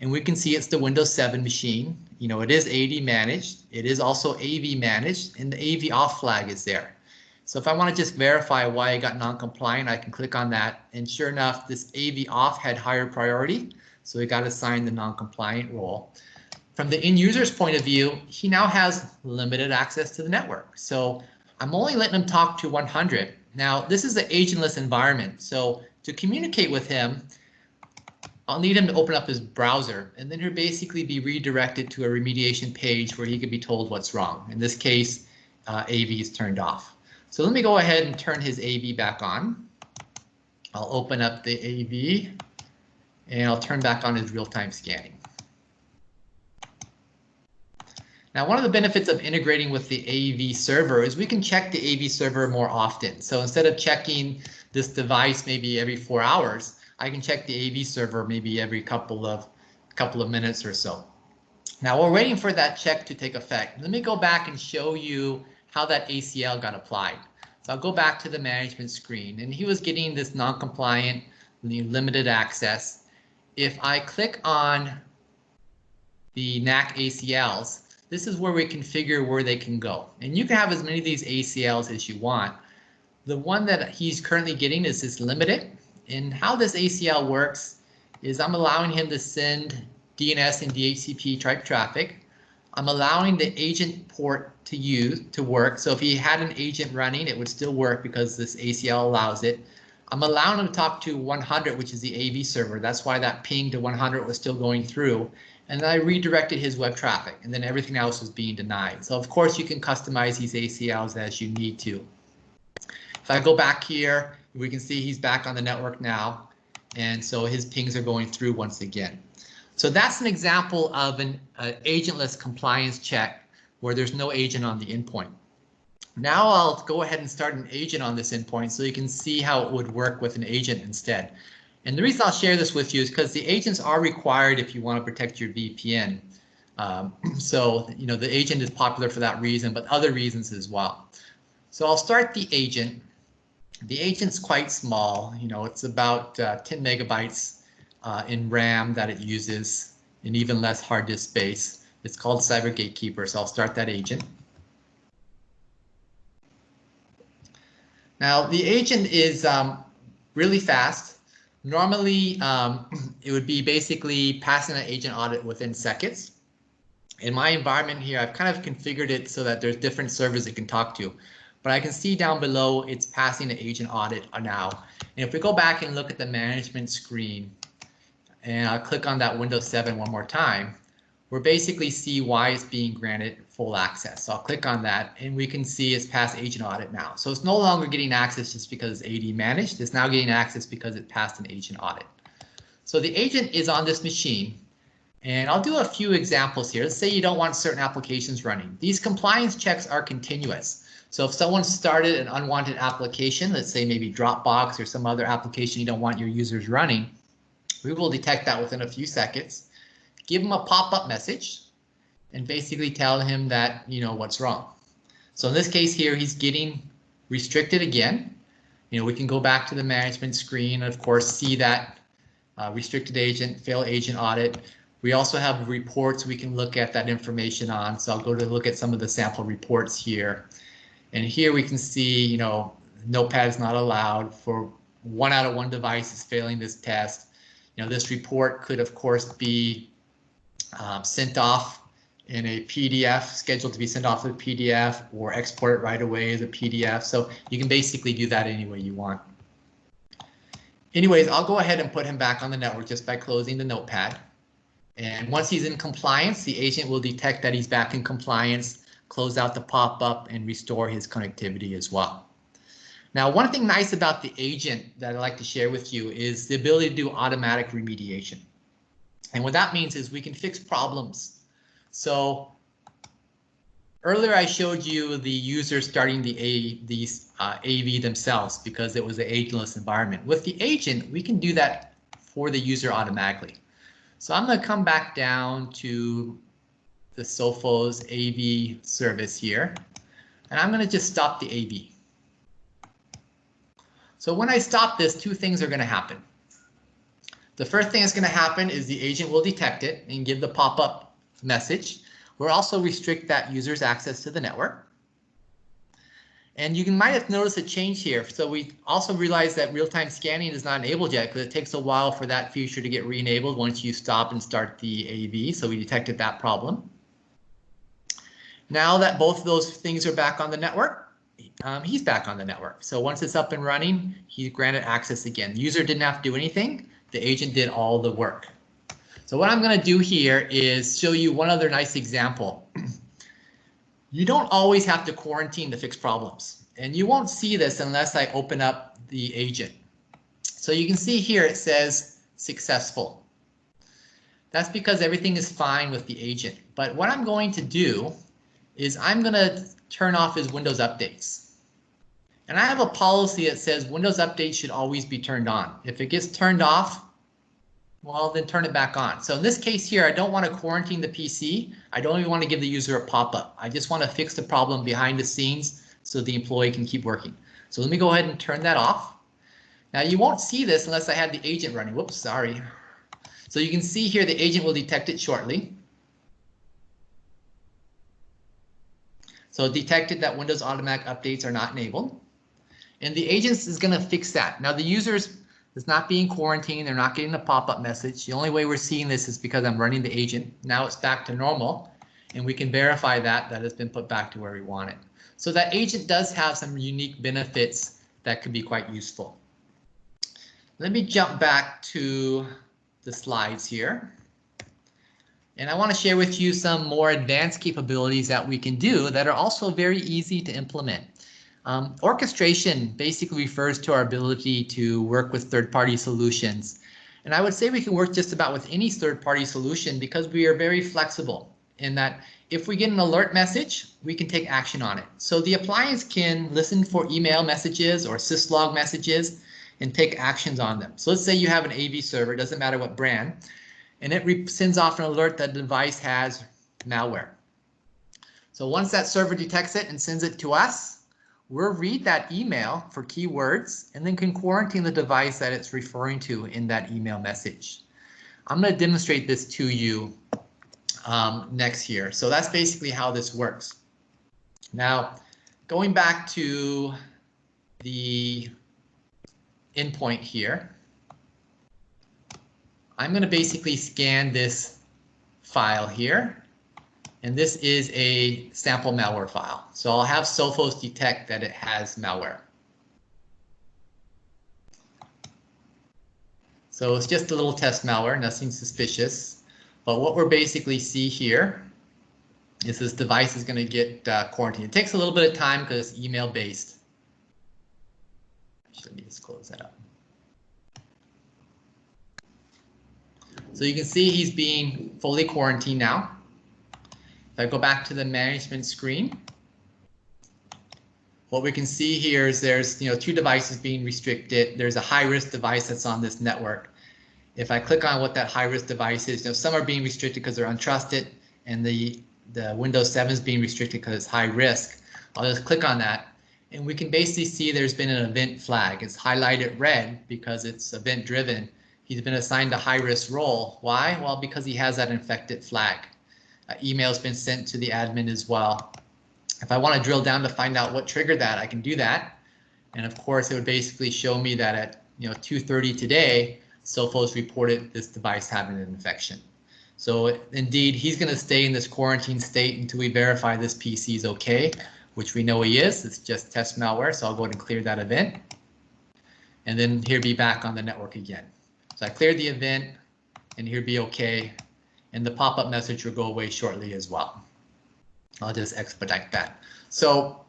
And we can see it's the Windows 7 machine. You know, it is AD managed. It is also AV managed, and the AV off flag is there. So if I want to just verify why I got non-compliant, I can click on that. And sure enough, this AV off had higher priority. So we got assigned the non-compliant role. From the end user's point of view, he now has limited access to the network. So I'm only letting him talk to 100. Now, this is the agentless environment. So to communicate with him, I'll need him to open up his browser, and then he'll basically be redirected to a remediation page where he could be told what's wrong. In this case, AV is turned off. So let me go ahead and turn his AV back on. I'll open up the AV, and I'll turn back on his real-time scanning. Now, one of the benefits of integrating with the AV server is we can check the AV server more often. So instead of checking this device maybe every 4 hours, I can check the AV server maybe every couple of minutes or so. Now we're waiting for that check to take effect. Let me go back and show you how that ACL got applied. So I'll go back to the management screen, and he was getting this non-compliant limited access. If I click on the NAC ACLs, this is where we configure where they can go. And you can have as many of these ACLs as you want. The one that he's currently getting is this limited. And how this ACL works is I'm allowing him to send DNS and DHCP type traffic. I'm allowing the agent port to work. So if he had an agent running, it would still work because this ACL allows it. I'm allowing him to talk to 100, which is the AV server. That's why that ping to 100 was still going through. And then I redirected his web traffic, and then everything else was being denied. So of course you can customize these ACLs as you need to. If I go back here, we can see he's back on the network now. And so his pings are going through once again. So that's an example of an agentless compliance check where there's no agent on the endpoint. Now I'll go ahead and start an agent on this endpoint so you can see how it would work with an agent instead. And the reason I'll share this with you is because the agents are required if you want to protect your VPN. So, you know, the agent is popular for that reason, but other reasons as well. So I'll start the agent. The agent's quite small. You know, it's about 10 megabytes in RAM that it uses, and even less hard disk space. It's called Cyber Gatekeeper, so I'll start that agent. Now, the agent is really fast. Normally, it would be basically passing an agent audit within seconds. In my environment here, I've kind of configured it so that there's different servers it can talk to. But I can see down below, it's passing the agent audit now. And if we go back and look at the management screen, and I'll click on that Windows 7 one more time, we'll basically see why it's being granted full access. So I'll click on that, and we can see it's passed agent audit now. So it's no longer getting access just because it's AD managed. It's now getting access because it passed an agent audit. So the agent is on this machine, and I'll do a few examples here. Let's say you don't want certain applications running. These compliance checks are continuous. So if someone started an unwanted application, let's say maybe Dropbox or some other application you don't want your users running, we will detect that within a few seconds, give them a pop-up message, and basically tell him that, you know, what's wrong. So in this case here, he's getting restricted again. we can go back to the management screen and of course see that restricted agent, failed agent audit. We also have reports we can look at that information on. So I'll go to look at some of the sample reports here. And here we can see, Notepad is not allowed for 1 out of 1 device is failing this test. This report could of course be sent off in a PDF, scheduled to be sent off as a PDF, or export it right away as a PDF. So you can basically do that any way you want. Anyways, I'll go ahead and put him back on the network just by closing the Notepad. And once he's in compliance, the agent will detect that he's back in compliance, close out the pop-up, and restore his connectivity as well. Now, one thing nice about the agent that I'd like to share with you is the ability to do automatic remediation. And what that means is we can fix problems. So earlier I showed you the user starting the AV themselves because it was an agentless environment. With the agent, we can do that for the user automatically. So I'm going to come back down to the Sophos AV service here, and I'm going to just stop the AV. So when I stop this, 2 things are going to happen. The first thing that's going to happen is the agent will detect it and give the pop-up message. We'll also restrict that user's access to the network. And you might have noticed a change here. So we also realized that real-time scanning is not enabled yet because it takes a while for that feature to get re-enabled once you stop and start the AV. So we detected that problem. Now that both of those things are back on the network, he's back on the network. So once it's up and running, he's granted access again. The user didn't have to do anything. The agent did all the work. So what I'm going to do here is show you one other nice example. You don't always have to quarantine to fix problems, and you won't see this unless I open up the agent. So you can see here it says successful. That's because everything is fine with the agent. But what I'm going to do is I'm going to turn off his Windows updates. And I have a policy that says Windows updates should always be turned on. If it gets turned off, well, then turn it back on. So in this case here, I don't want to quarantine the PC. I don't even want to give the user a pop-up. I just want to fix the problem behind the scenes so the employee can keep working. So let me go ahead and turn that off. Now you won't see this unless I had the agent running. Whoops, sorry. So you can see here the agent will detect it shortly. So it detected that Windows automatic updates are not enabled. And the agent is going to fix that. Now the users is not being quarantined. They're not getting a pop-up message. The only way we're seeing this is because I'm running the agent. Now it's back to normal, and we can verify that it's been put back to where we want it. So that agent does have some unique benefits that could be quite useful. Let me jump back to the slides here. And I want to share with you some more advanced capabilities that we can do that are also very easy to implement. Orchestration basically refers to our ability to work with third-party solutions. And I would say we can work just about with any third-party solution because we are very flexible in that if we get an alert message, we can take action on it. So the appliance can listen for email messages or syslog messages and take actions on them. So let's say you have an AV server, doesn't matter what brand, and it sends off an alert that the device has malware. So once that server detects it and sends it to us, we'll read that email for keywords and then can quarantine the device that it's referring to in that email message. I'm going to demonstrate this to you next here. So that's basically how this works. Now, going back to the endpoint here, I'm going to basically scan this file here. And this is a sample malware file. So I'll have Sophos detect that it has malware. So it's just a little test malware, nothing suspicious. But what we're basically see here is this device is going to get quarantined. It takes a little bit of time because it's email based. Let me just close that up. So you can see he's being fully quarantined now. If I go back to the management screen, what we can see here is there's 2 devices being restricted. There's a high-risk device that's on this network. If I click on what that high-risk device is, some are being restricted because they're untrusted, and the Windows 7 is being restricted because it's high risk. I'll just click on that, And we can basically see there's been an event flag. It's highlighted red because it's event driven. He's been assigned a high risk role. Why? Well, because he has that infected flag. Email's been sent to the admin as well. If I want to drill down to find out what triggered that, I can do that. And of course, it would basically show me that at 2:30 today, Sophos reported this device having an infection. So indeed, he's going to stay in this quarantine state until we verify this PC is okay, which we know he is. It's just test malware, so I'll go ahead and clear that event. And then he'll be back on the network again. So I cleared the event, and he'll be okay. And the pop-up message will go away shortly as well. I'll just expedite that. So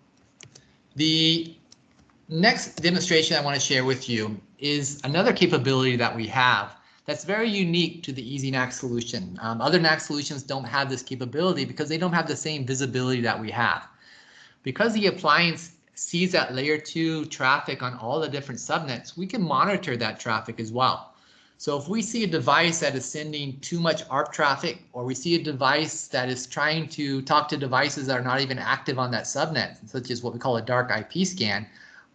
the next demonstration I want to share with you is another capability that we have that's very unique to the EasyNAC solution. Other NAC solutions don't have this capability because they don't have the same visibility that we have. Because the appliance sees that layer 2 traffic on all the different subnets, we can monitor that traffic as well. So if we see a device that is sending too much ARP traffic, or we see a device that is trying to talk to devices that are not even active on that subnet, such as what we call a dark IP scan,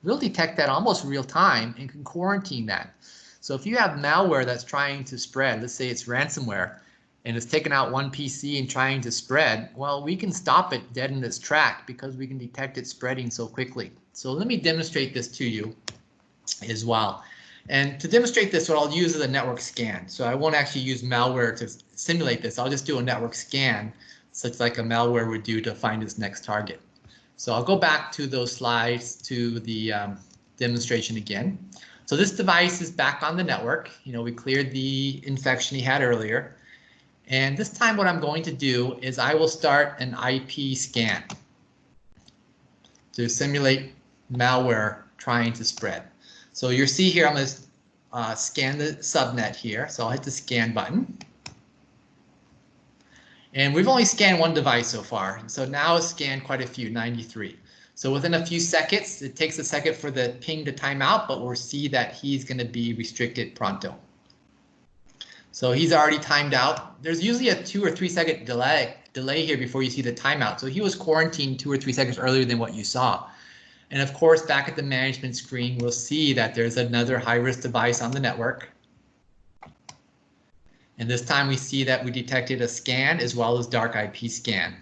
we'll detect that almost real time and can quarantine that. So if you have malware that's trying to spread, let's say it's ransomware, and it's taken out one PC and trying to spread, well, we can stop it dead in its track because we can detect it spreading so quickly. So let me demonstrate this to you as well. And to demonstrate this, what I'll use is a network scan. So I won't actually use malware to simulate this. I'll just do a network scan, such like a malware would do to find its next target. So I'll go back to those slides to the demonstration again. So this device is back on the network. We cleared the infection he had earlier. And this time what I'm going to do is I will start an IP scan to simulate malware trying to spread. So you'll see here, I'm going to scan the subnet here. So I'll hit the scan button. And we've only scanned one device so far. So now it's scanned quite a few, 93. So within a few seconds, it takes a second for the ping to time out, but we'll see that he's going to be restricted pronto. So he's already timed out. There's usually a 2 or 3 second delay here before you see the timeout. So he was quarantined 2 or 3 seconds earlier than what you saw. And of course, back at the management screen, we'll see that there's another high-risk device on the network. And this time we see that we detected a scan as well as dark IP scan.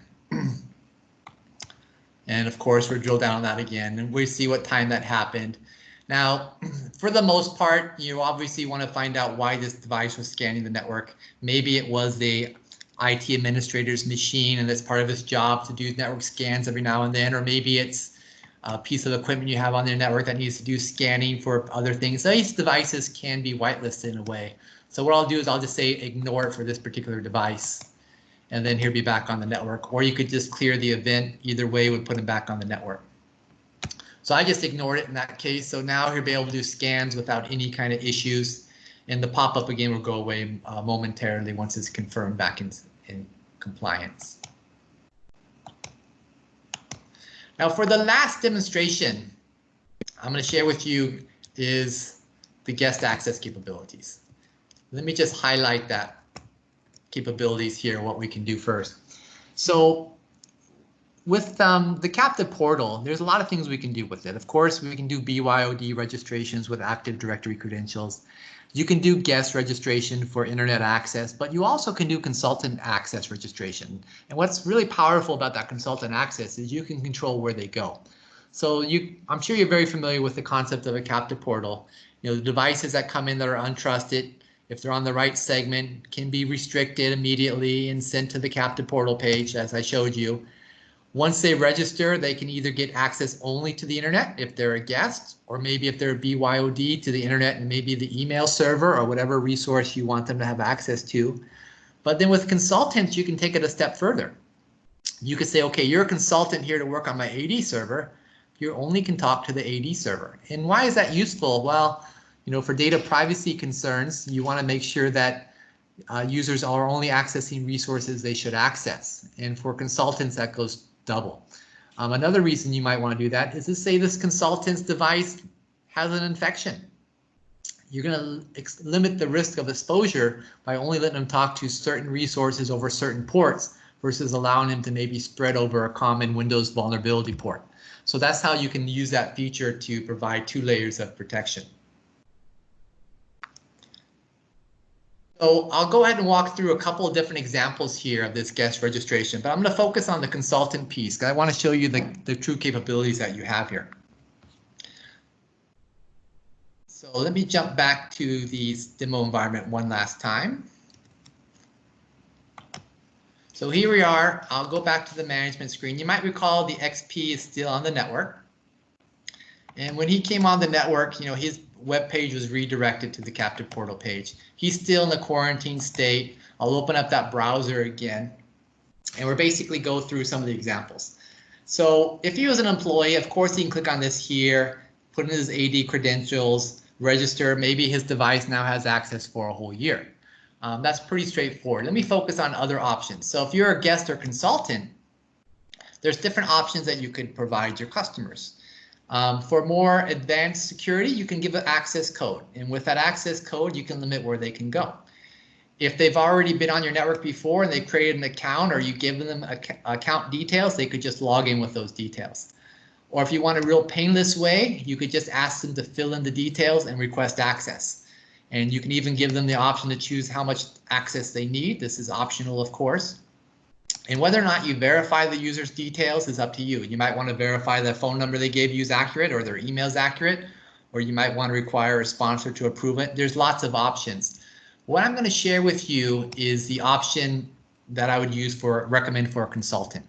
And of course, we'll drill down on that again and we see what time that happened. Now, for the most part, you obviously want to find out why this device was scanning the network. Maybe it was the IT administrator's machine and it's part of his job to do network scans every now and then, or maybe it's a piece of equipment you have on their network that needs to do scanning for other things. So these devices can be whitelisted in a way. So what I'll do is I'll just say ignore it for this particular device, and then he'll be back on the network. Or you could just clear the event. Either way would put him back on the network. So I just ignored it in that case. So now he'll be able to do scans without any kind of issues. And the pop-up again will go away momentarily once it's confirmed back in compliance. Now for the last demonstration I'm going to share with you is the guest access capabilities. Let me just highlight that capabilities here, what we can do first. So with the captive portal, there's a lot of things we can do with it. Of course, we can do BYOD registrations with Active Directory credentials. You can do guest registration for internet access, but you also can do consultant access registration. And what's really powerful about that consultant access is you can control where they go. So I'm sure you're very familiar with the concept of a captive portal. The devices that come in that are untrusted, if they're on the right segment, can be restricted immediately and sent to the captive portal page, as I showed you. Once they register, they can either get access only to the internet if they're a guest, or maybe if they're a BYOD to the internet and maybe the email server or whatever resource you want them to have access to. But then with consultants, you can take it a step further. You could say, okay, you're a consultant here to work on my AD server. You only can talk to the AD server. And why is that useful? Well, for data privacy concerns, you want to make sure that users are only accessing resources they should access. And for consultants, that goes double. Another reason you might want to do that is to say this consultant's device has an infection. You're going to limit the risk of exposure by only letting them talk to certain resources over certain ports versus allowing them to maybe spread over a common Windows vulnerability port. So that's how you can use that feature to provide 2 layers of protection. So I'll go ahead and walk through a couple of different examples here of this guest registration, but I'm going to focus on the consultant piece because I want to show you the true capabilities that you have here. So let me jump back to the demo environment one last time. So here we are. I'll go back to the management screen. You might recall the XP is still on the network. And when he came on the network, his web page was redirected to the captive portal page. He's still in the quarantine state. I'll open up that browser again, and we're basically go through some of the examples. So if he was an employee, of course, he can click on this here, put in his AD credentials, register. Maybe his device now has access for a whole year. That's pretty straightforward. Let me focus on other options. So if you're a guest or consultant, there's different options that you could provide your customers. For more advanced security, you can give an access code. And with that access code, you can limit where they can go. If they've already been on your network before and they've created an account, or you give them account details, they could just log in with those details. Or if you want a real painless way, you could just ask them to fill in the details and request access. And you can even give them the option to choose how much access they need. This is optional, of course. And whether or not you verify the user's details is up to you. You might want to verify the phone number they gave you is accurate, or their email is accurate, or you might want to require a sponsor to approve it. There's lots of options. What I'm going to share with you is the option that I would recommend for a consultant.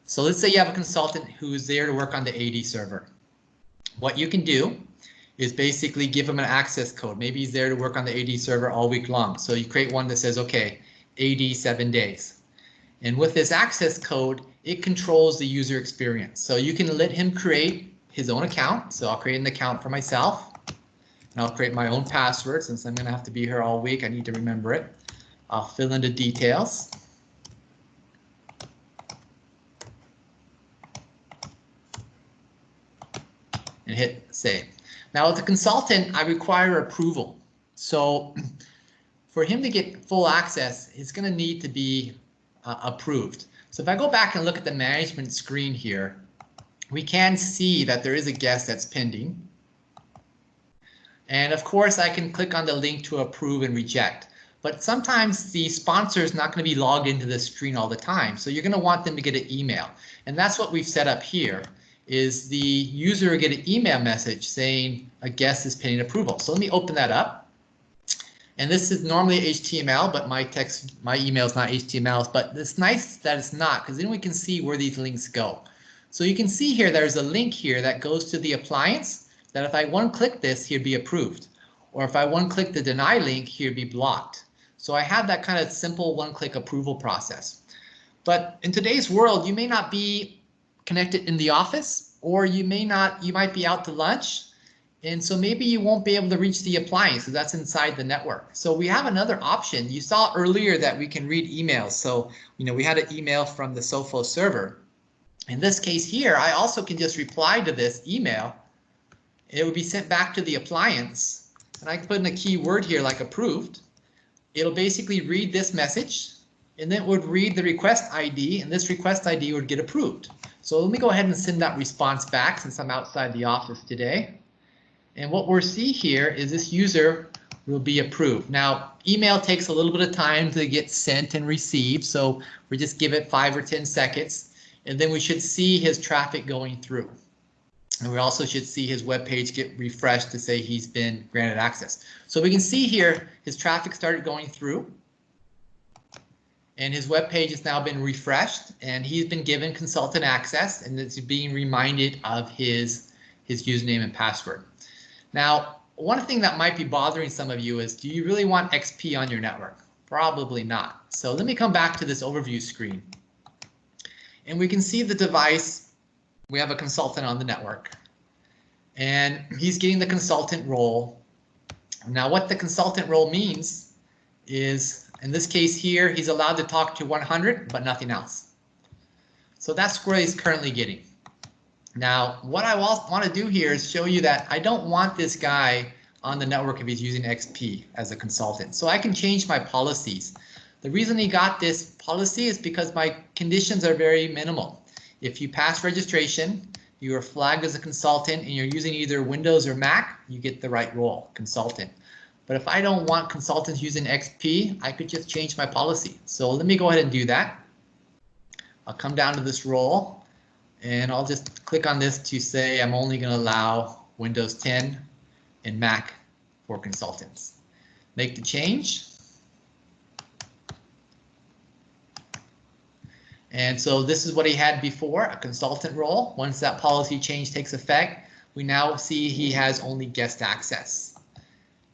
So let's say you have a consultant who's there to work on the AD server. What you can do is basically give them an access code. Maybe he's there to work on the AD server all week long. So you create one that says, okay, AD 7 days. And with this access code, it controls the user experience. So you can let him create his own account. So I'll create an account for myself, and I'll create my own password. Since I'm going to have to be here all week, I need to remember it. I'll fill in the details. And hit save. Now, as a consultant, I require approval. So for him to get full access, it's going to need to be approved. So if I go back and look at the management screen here, we can see that there is a guest that's pending. And of course, I can click on the link to approve and reject. But sometimes the sponsor is not going to be logged into this screen all the time. So you're going to want them to get an email. And that's what we've set up here, is the user will get an email message saying a guest is pending approval. So let me open that up. And this is normally HTML, but my email is not HTML, but it's nice that it's not, because then we can see where these links go. So you can see here, there's a link here that goes to the appliance that if I one-click this, he'd be approved. Or if I one-click the deny link, he'd be blocked. So I have that kind of simple one-click approval process. But in today's world, you may not be connected in the office, or you might be out to lunch. And so maybe you won't be able to reach the appliance because that's inside the network. So we have another option. You saw earlier that we can read emails. So, we had an email from the Sophos server. In this case here, I also can just reply to this email. It would be sent back to the appliance. And I can put in a keyword here like approved. It'll basically read this message, and then it would read the request ID, and this request ID would get approved. So let me go ahead and send that response back since I'm outside the office today. And what we'll see here is this user will be approved. Now, email takes a little bit of time to get sent and received, so we just give it 5 or 10 seconds, and then we should see his traffic going through. And we also should see his web page get refreshed to say he's been granted access. So we can see here his traffic started going through, and his web page has now been refreshed, and he's been given consultant access, and it's being reminded of his username and password. Now, one thing that might be bothering some of you is, do you really want XP on your network? Probably not. So let me come back to this overview screen. And we can see the device. We have a consultant on the network. And he's getting the consultant role. Now, what the consultant role means is, in this case here, he's allowed to talk to 100, but nothing else. So that's where he's currently getting. Now, what I want to do here is show you that I don't want this guy on the network if he's using XP as a consultant. So I can change my policies. The reason he got this policy is because my conditions are very minimal. If you pass registration, you are flagged as a consultant and you're using either Windows or Mac, you get the right role, consultant. But if I don't want consultants using XP, I could just change my policy. So let me go ahead and do that. I'll come down to this role and I'll just click on this to say I'm only going to allow Windows 10 and Mac for consultants. Make the change. And so this is what he had before, a consultant role. Once that policy change takes effect, we now see he has only guest access.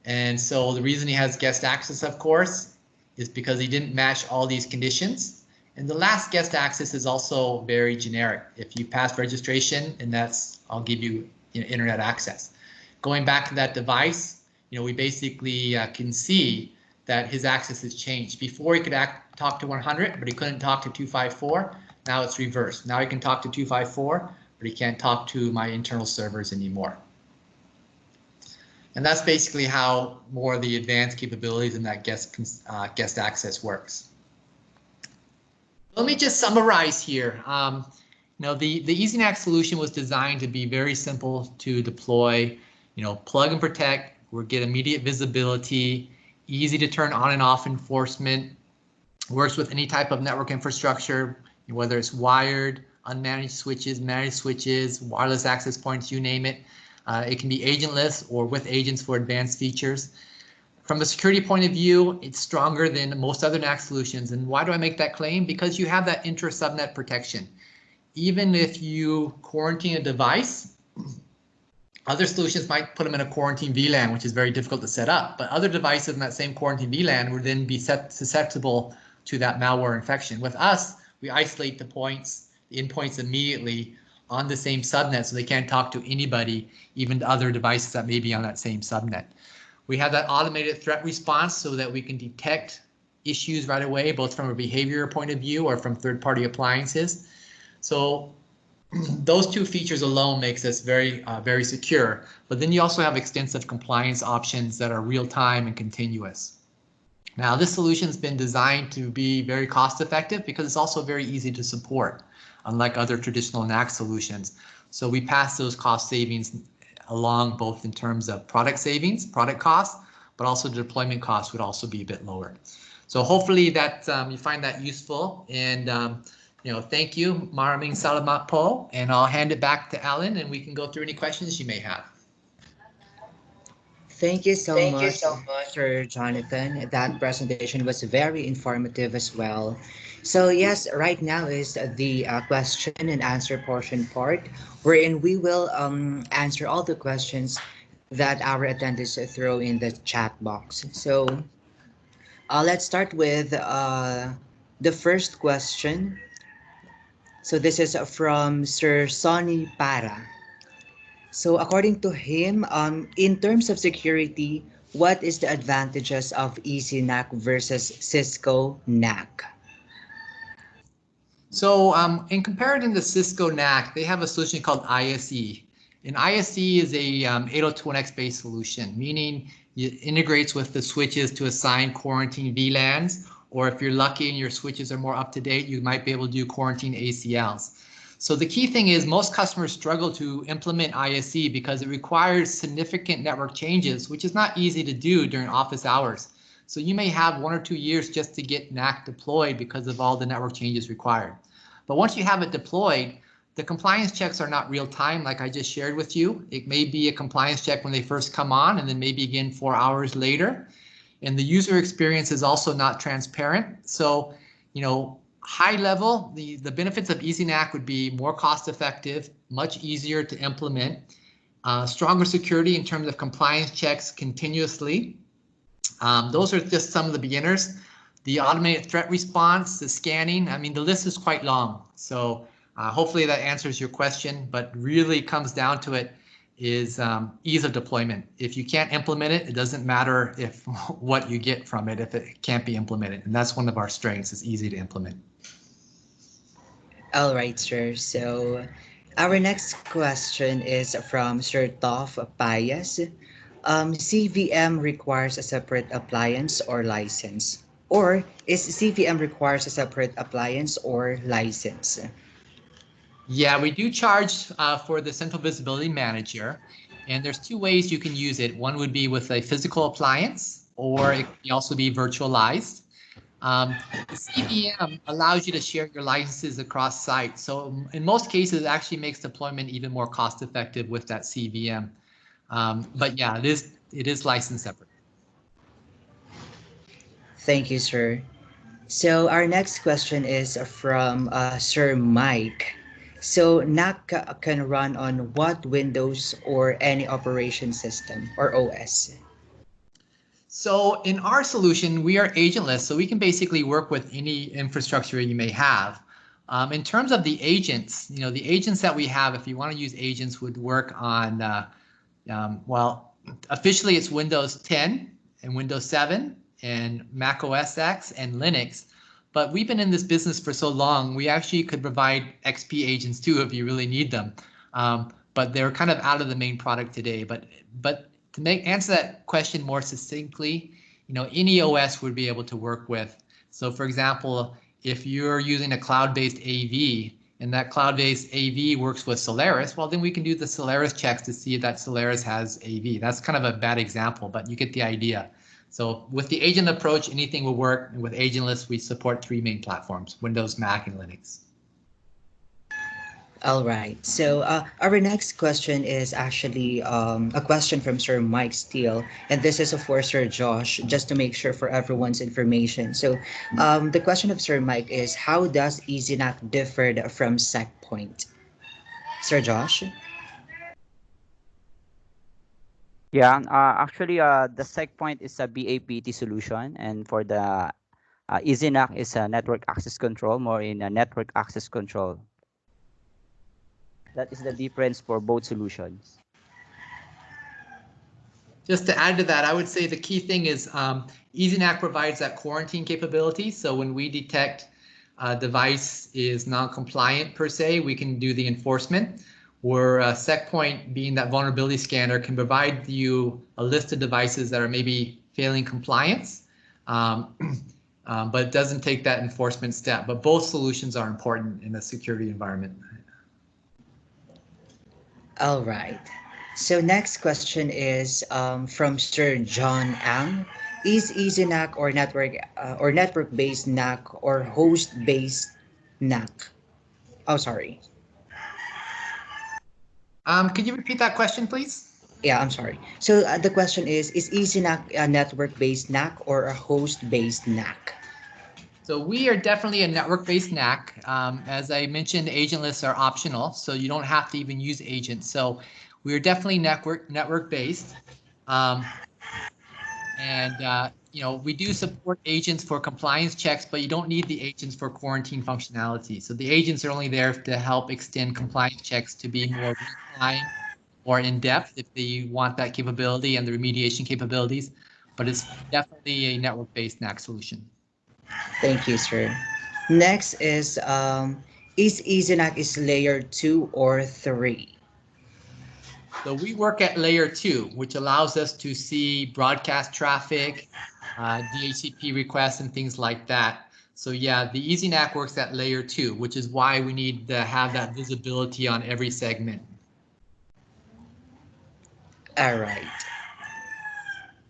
And so the reason he has guest access, of course, is because he didn't match all these conditions. And the last guest access is also very generic. If you pass registration, and that's, I'll give you, internet access. Going back to that device, we basically can see that his access has changed. Before he could talk to 100, but he couldn't talk to 254. Now it's reversed. Now he can talk to 254, but he can't talk to my internal servers anymore. And that's basically how more of the advanced capabilities in that guest access works. Let me just summarize here. The EasyNAC solution was designed to be very simple to deploy. Plug and protect, or get immediate visibility, easy to turn on and off enforcement, works with any type of network infrastructure, whether it's wired, unmanaged switches, managed switches, wireless access points, you name it. It can be agentless or with agents for advanced features. From a security point of view, it's stronger than most other NAC solutions. And why do I make that claim? Because you have that intra-subnet protection. Even if you quarantine a device, other solutions might put them in a quarantine VLAN, which is very difficult to set up. But other devices in that same quarantine VLAN would then be susceptible to that malware infection. With us, we isolate the endpoints immediately on the same subnet, so they can't talk to anybody, even to other devices that may be on that same subnet. We have that automated threat response so that we can detect issues right away, both from a behavior point of view or from third-party appliances. So those two features alone makes us very secure. But then you also have extensive compliance options that are real-time and continuous. Now, this solution has been designed to be very cost-effective because it's also very easy to support, unlike other traditional NAC solutions. So we pass those cost savings along, both in terms of product savings, product costs, but also the deployment costs would also be a bit lower. So hopefully that you find that useful. And thank you, Maraming Salamat po, and I'll hand it back to Alan, and we can go through any questions you may have. Thank you so much, Sir Jonathan. That presentation was very informative as well. So yes, right now is the question and answer portion part, wherein we will answer all the questions that our attendees throw in the chat box. So let's start with the first question. So this is from Sir Sonny Para. So according to him, in terms of security, what is the advantages of EasyNAC versus Cisco NAC? So in comparison to Cisco NAC, they have a solution called ISE. And ISE is a 802.1x based solution, meaning it integrates with the switches to assign quarantine VLANs, or if you're lucky and your switches are more up to date, you might be able to do quarantine ACLs. So the key thing is most customers struggle to implement ISE because it requires significant network changes, which is not easy to do during office hours. So you may have 1 or 2 years just to get NAC deployed because of all the network changes required. But once you have it deployed, the compliance checks are not real time, like I just shared with you. It may be a compliance check when they first come on, and then maybe again 4 hours later. And the user experience is also not transparent. So, high level, the benefits of EasyNAC would be more cost effective, much easier to implement, stronger security in terms of compliance checks continuously. Those are just some of the beginners. The automated threat response, the scanning, the list is quite long. So hopefully that answers your question, but really comes down to it is ease of deployment. If you can't implement it, it doesn't matter if what you get from it if it can't be implemented. And that's one of our strengths, is easy to implement. All right, sir. So our next question is from Sir Toff Payas. CVM requires a separate appliance or license? Or is CVM requires a separate appliance or license? Yeah, we do charge for the Central Visibility Manager, and there's two ways you can use it. One would be with a physical appliance, or it can also be virtualized. The CVM allows you to share your licenses across sites. So in most cases, it actually makes deployment even more cost effective with that CVM. But yeah, it is licensed separate. Thank you, sir. So our next question is from Sir Mike. So NAC can run on what Windows or any operation system or OS? So in our solution, we are agentless, so we can basically work with any infrastructure you may have. In terms of the agents, the agents that we have, if you want to use agents, would work on, well, officially it's Windows 10 and Windows 7 and Mac OS X and Linux. But we've been in this business for so long, we actually could provide XP agents too if you really need them. But they're kind of out of the main product today. But to answer that question more succinctly, any OS would be able to work with. So for example, if you're using a cloud-based AV and that cloud-based AV works with Solaris, well, then we can do the Solaris checks to see if that Solaris has AV. That's kind of a bad example, but you get the idea. So with the agent approach, anything will work. And with Agentless, we support 3 main platforms, Windows, Mac, and Linux. All right. So our next question is actually a question from Sir Mike Steele, and this is for Sir Josh, just to make sure for everyone's information. So the question of Sir Mike is, how does EasyNAC differ from Setpoint? Sir Josh? Yeah, actually, the Setpoint is a BAPT solution, and for the EasyNAC is a network access control, more in a network access control. That is the difference for both solutions. Just to add to that, I would say the key thing is EasyNAC provides that quarantine capability. So when we detect a device is non-compliant per se, we can do the enforcement. Where Setpoint, being that vulnerability scanner, can provide you a list of devices that are maybe failing compliance, but it doesn't take that enforcement step. But both solutions are important in a security environment. All right. So next question is from Sir John Ang. Is EasyNAC or network-based NAC or host-based NAC? Oh, sorry. Could you repeat that question, please? Yeah, I'm sorry. So the question is EasyNAC a network-based NAC or a host-based NAC? So we are definitely a network-based NAC. As I mentioned, agentless are optional, so you don't have to even use agents. So we are definitely network-based. We do support agents for compliance checks, but you don't need the agents for quarantine functionality. So the agents are only there to help extend compliance checks to be more real-time or in-depth if they want that capability and the remediation capabilities. But it's definitely a network-based NAC solution. Thank you, sir. Next is EasyNAC is layer 2 or 3? So we work at layer 2, which allows us to see broadcast traffic, DHCP requests, and things like that. So yeah, the EasyNAC works at layer 2, which is why we need to have that visibility on every segment. All right.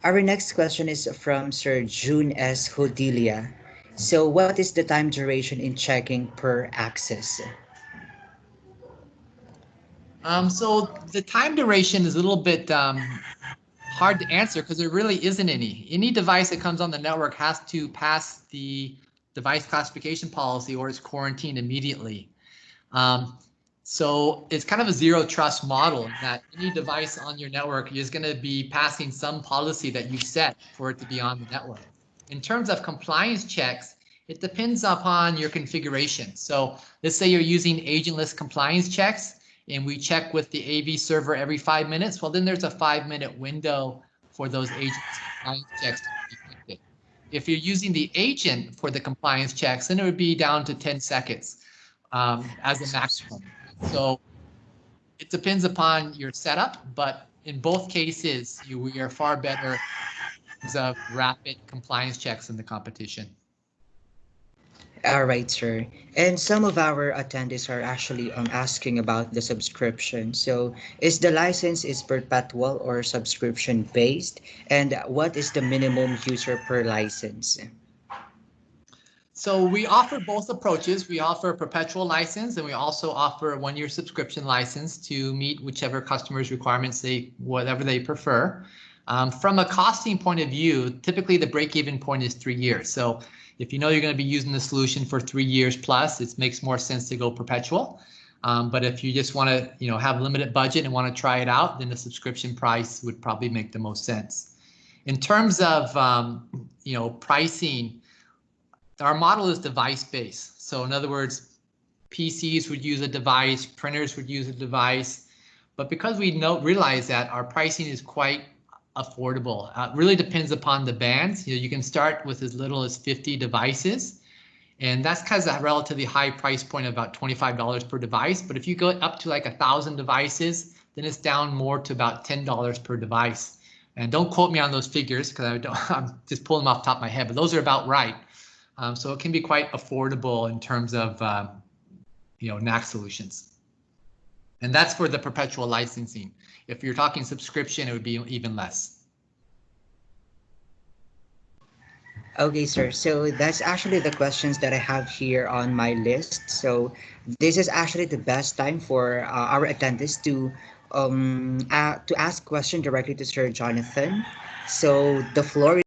Our next question is from Sir June S. Hodilia. So what is the time duration in checking per access? So the time duration is a little bit hard to answer because there really isn't any. Any device that comes on the network has to pass the device classification policy or it's quarantined immediately. So it's kind of a zero trust model that any device on your network is going to be passing some policy that you've set for it to be on the network. In terms of compliance checks, it depends upon your configuration. So let's say you're using agentless compliance checks and we check with the AV server every 5 minutes. Well, then there's a 5-minute window for those agentless compliance checks to be detected. If you're using the agent for the compliance checks, then it would be down to 10 seconds as a maximum. So it depends upon your setup, but in both cases, we are far better in terms of rapid compliance checks in the competition. All right, sir. And some of our attendees are actually asking about the subscription. So, is the license is perpetual or subscription based? And what is the minimum user per license? So we offer both approaches. We offer a perpetual license and we also offer a 1-year subscription license to meet whichever customer's requirements whatever they prefer. From a costing point of view, typically the break-even point is 3 years. So if you know you're going to be using the solution for 3 years plus, it makes more sense to go perpetual. But if you just want to, have a limited budget and want to try it out, then the subscription price would probably make the most sense. In terms of, pricing, our model is device-based. So in other words, PCs would use a device, printers would use a device, but because we realize that our pricing is quite affordable. It really depends upon the bands. You can start with as little as 50 devices, and that's because a relatively high price point of about $25 per device. But if you go up to like 1,000 devices, then it's down more to about $10 per device. And don't quote me on those figures because I'm just pulling them off the top of my head, but those are about right. So it can be quite affordable in terms of NAC solutions. And that's for the perpetual licensing. If you're talking subscription, it would be even less. Okay, sir. So that's actually the questions that I have here on my list. So this is actually the best time for our attendees to ask question directly to Sir Jonathan. So the floor